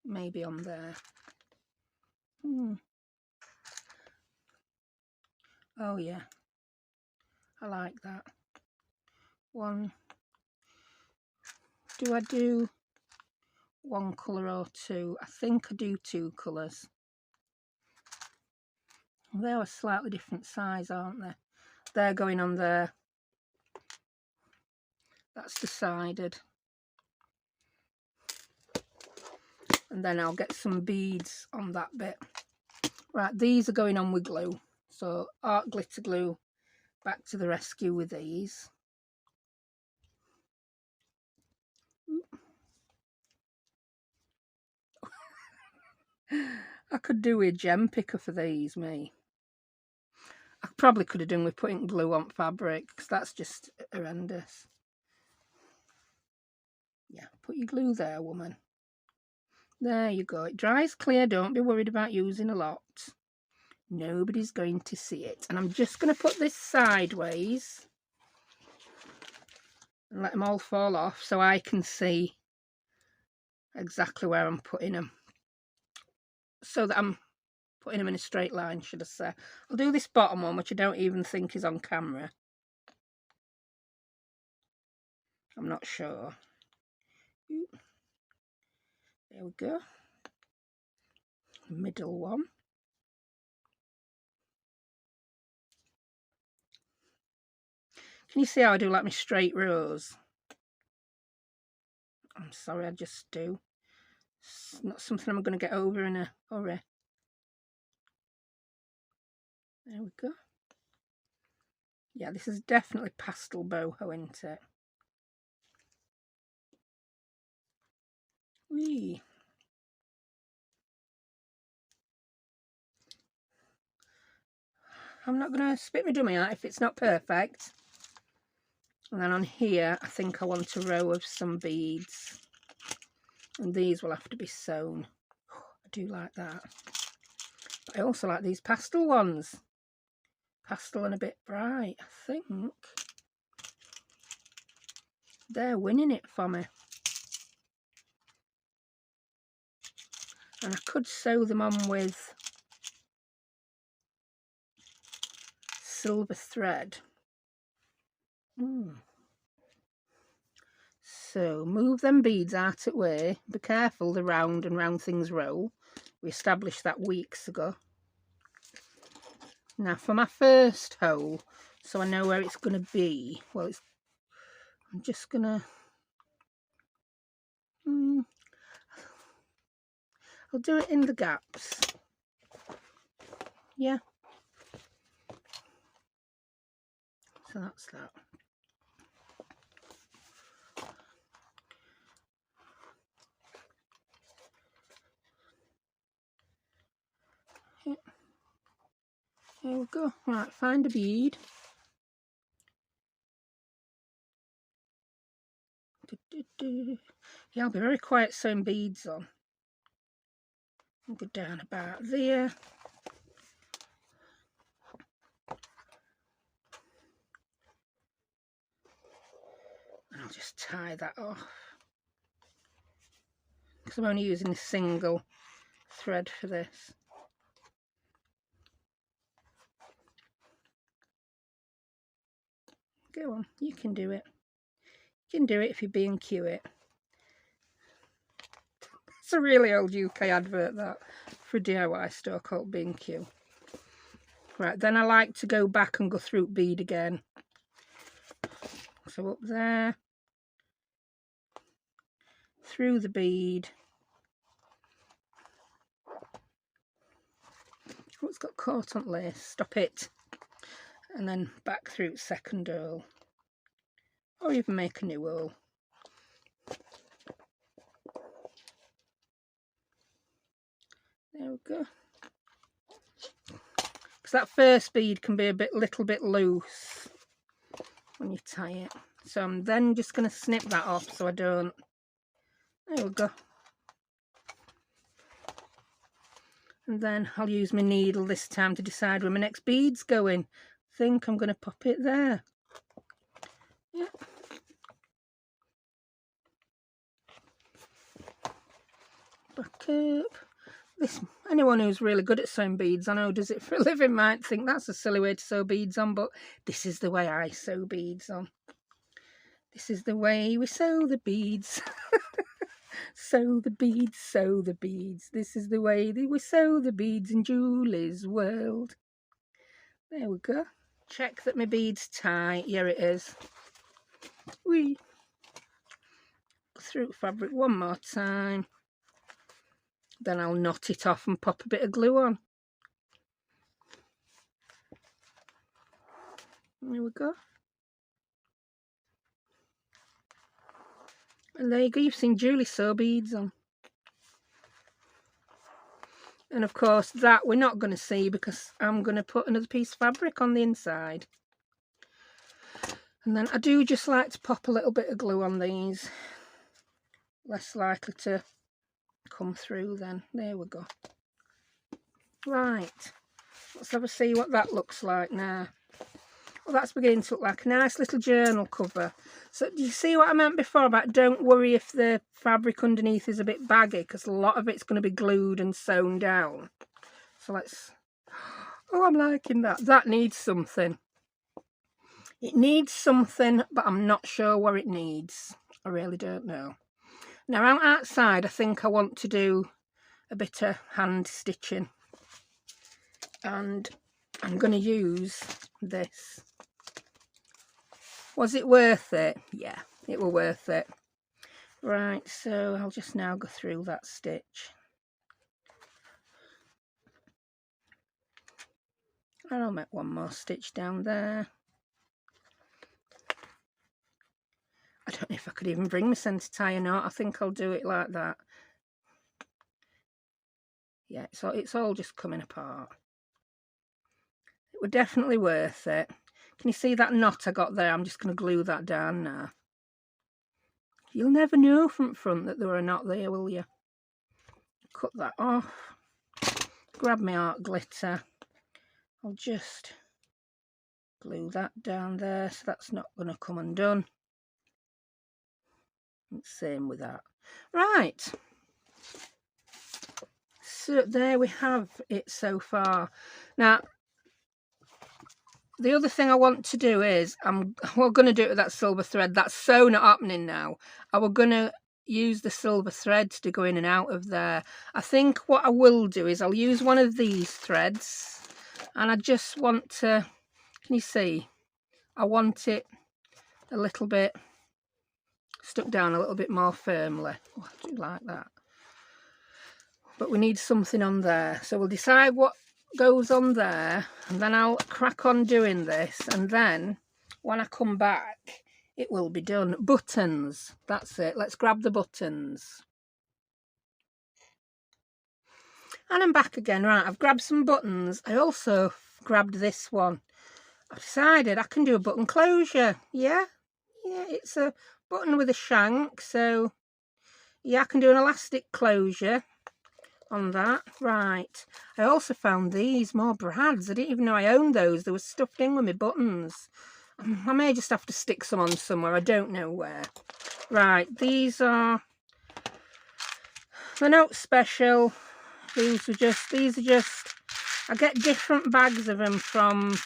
Maybe on there. Oh, yeah. I like that. One. Do I do one colour or two? I think I do two colours. They're a slightly different size, aren't they? They're going on there. That's decided. And then I'll get some beads on that bit. Right, these are going on with glue. So art glitter glue back to the rescue with these. I could do a gem picker for these, me. I probably could have done with putting glue on fabric, because that's just horrendous. Yeah, put your glue there, woman. There you go. It dries clear. Don't be worried about using a lot. Nobody's going to see it. And I'm just going to put this sideways and let them all fall off so I can see exactly where I'm putting them. So that I'm putting them in a straight line, should I say. I'll do this bottom one, which I don't even think is on camera. I'm not sure. There we go. middle one. Can you see how I do like my straight rows? I'm sorry, I just do. It's not something I'm going to get over in a hurry. There we go. Yeah, this is definitely pastel boho, isn't it? Whee. I'm not going to spit my dummy out if it's not perfect. And then on here, I think I want a row of some beads. And these will have to be sewn. Oh, I do like that. But I also like these pastel ones. Pastel and a bit bright, I think. They're winning it for me. And I could sew them on with silver thread. So move them beads out of the way. Be careful, the round and round things roll. We established that weeks ago. Now for my first hole, so I know where it's going to be. Well, I'm just going to... I'll do it in the gaps. Yeah. So that's that. Yeah. There we go. Right, find a bead. Yeah, I'll be very quiet sewing beads on. I'll go down about there. And I'll just tie that off. Because I'm only using a single thread for this. Go on, you can do it. You can do it if you're being cute. It's a really old UK advert, that, for a DIY store called Being Cute. Right, then I like to go back and go through bead again. So up there, through the bead. Oh, it's got caught on lace. Stop it. And then back through second hole. Or even make a new hole. There we go. Because that first bead can be a little bit loose when you tie it. So I'm then just going to snip that off so I don't... There we go. And then I'll use my needle this time to decide where my next bead's going. I think I'm going to pop it there. Yeah. Back up. This, anyone who's really good at sewing beads, I know does it for a living, might think that's a silly way to sew beads on, but this is the way I sew beads on. This is the way we sew the beads. Sew the beads, sew the beads. This is the way we sew the beads in Julie's world. There we go. Check that my bead's tight. Here it is. Whee. Through fabric one more time. Then I'll knot it off and pop a bit of glue on. There we go. And there you go, you've seen Julie sew beads on. And of course that we're not going to see because I'm going to put another piece of fabric on the inside. And then I do just like to pop a little bit of glue on these. Less likely to come through then. There we go. Right, let's have a see what that looks like now. Well, that's beginning to look like a nice little journal cover. So do you see what I meant before about don't worry if the fabric underneath is a bit baggy, because a lot of it's going to be glued and sewn down. So let's... Oh, I'm liking that. That needs something. It needs something, but I'm not sure what it needs. I really don't know. Now, out outside, I think I want to do a bit of hand stitching, and I'm going to use this. Was it worth it? Yeah, it was worth it. Right, so I'll just now go through that stitch. And I'll make one more stitch down there. I don't know if I could even bring my centre tie or not. I think I'll do it like that. Yeah, it's all just coming apart. It was definitely worth it. Can you see that knot I got there? I'm just going to glue that down now. You'll never know from front that there were a knot there, will you? Cut that off. Grab my art glitter. I'll just glue that down there so that's not going to come undone. Same with that. Right. So there we have it so far. Now, the other thing I want to do is, we're going to do it with that silver thread. That's so not happening now. I was going to use the silver threads to go in and out of there. I think what I will do is I'll use one of these threads, and I just want to, can you see? I want it a little bit stuck down a little bit more firmly. Oh, I do like that. But we need something on there. So we'll decide what goes on there, and then I'll crack on doing this, and then when I come back it will be done. Buttons, that's it. Let's grab the buttons. And I'm back again. Right, I've grabbed some buttons. I also grabbed this one. I've decided I can do a button closure. Yeah, it's a button with a shank, so yeah, I can do an elastic closure on that. Right, I also found these more brads. I didn't even know I owned those. They were stuffed in with my buttons. I may just have to stick some on somewhere. I don't know where. Right, these are the Note Special. These are just I get different bags of them from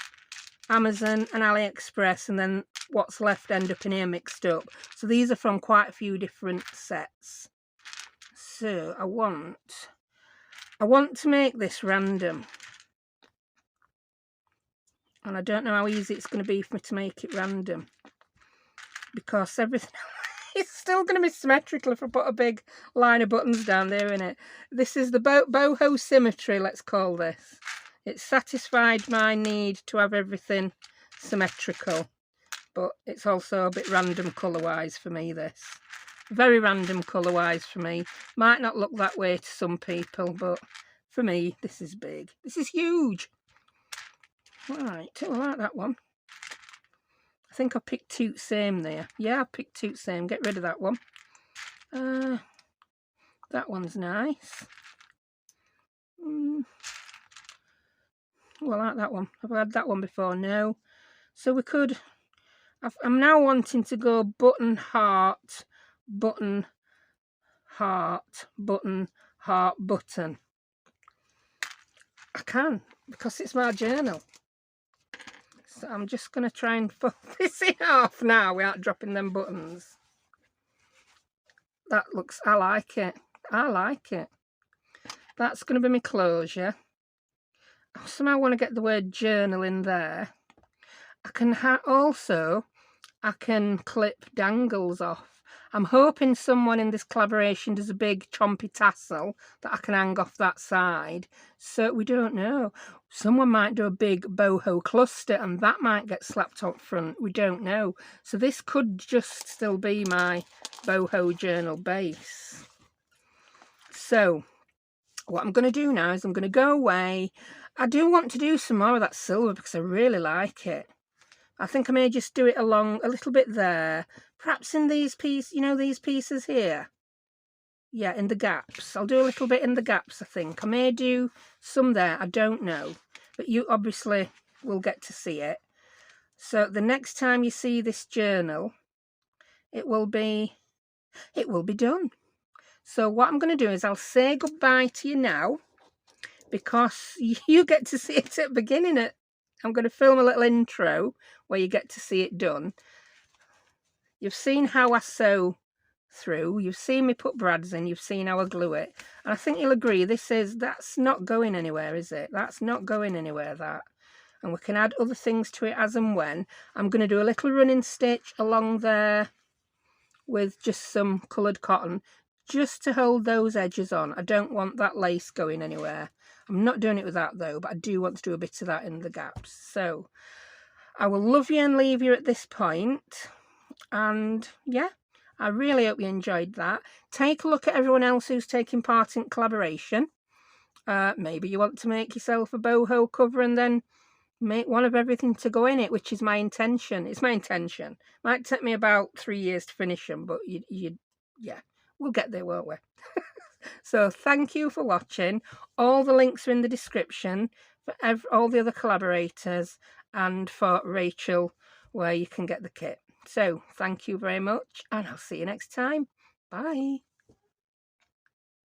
Amazon and AliExpress, and then what's left end up in here mixed up. So these are from quite a few different sets. So I want to make this random, and I don't know how easy it's going to be for me to make it random, because everything it's still going to be symmetrical if I put a big line of buttons down there in it. This is the boho symmetry, let's call this. It satisfied my need to have everything symmetrical, but it's also a bit random colour wise for me, this. Very random colour wise for me. Might not look that way to some people, but for me this is big. This is huge. Right, I like that one. I think I picked two same there. Yeah, I picked two same. Get rid of that one. That one's nice. Well, I like that one. Have I had that one before? No. So we could... I'm now wanting to go button, heart, button, heart, button, heart, button. I can, because it's my journal. So I'm just going to try and fold this in half now without dropping them buttons. That looks... I like it. I like it. That's going to be my closure. I somehow want to get the word journal in there. I can I can clip dangles off. I'm hoping someone in this collaboration does a big chompy tassel that I can hang off that side. So we don't know. Someone might do a big boho cluster and that might get slapped up front. We don't know. So this could just still be my boho journal base. So what I'm going to do now is I'm going to go away. I do want to do some more of that silver because I really like it. I think I may just do it along a little bit there. Perhaps in these pieces, you know, these pieces here. Yeah, in the gaps. I'll do a little bit in the gaps, I think. I may do some there. I don't know. But you obviously will get to see it. So the next time you see this journal, it will be done. So what I'm going to do is I'll say goodbye to you now, because you get to see it at the beginning. I'm going to film a little intro where you get to see it done. You've seen how I sew through. You've seen me put brads in, you've seen how I glue it, and I think you'll agree that's not going anywhere, is it? That's not going anywhere, that. And we can add other things to it as and when. I'm going to do a little running stitch along there with just some coloured cotton, just to hold those edges on. I don't want that lace going anywhere. I'm not doing it with that though, but I do want to do a bit of that in the gaps. So I will love you and leave you at this point. And yeah, I really hope you enjoyed that. Take a look at everyone else who's taking part in collaboration. Maybe you want to make yourself a boho cover and then make one of everything to go in it, which is my intention. It's my intention. Might take me about 3 years to finish them, but yeah, we'll get there, won't we? So thank you for watching. All the links are in the description for all the other collaborators and for Rachel, where you can get the kit. So thank you very much, and I'll see you next time. Bye.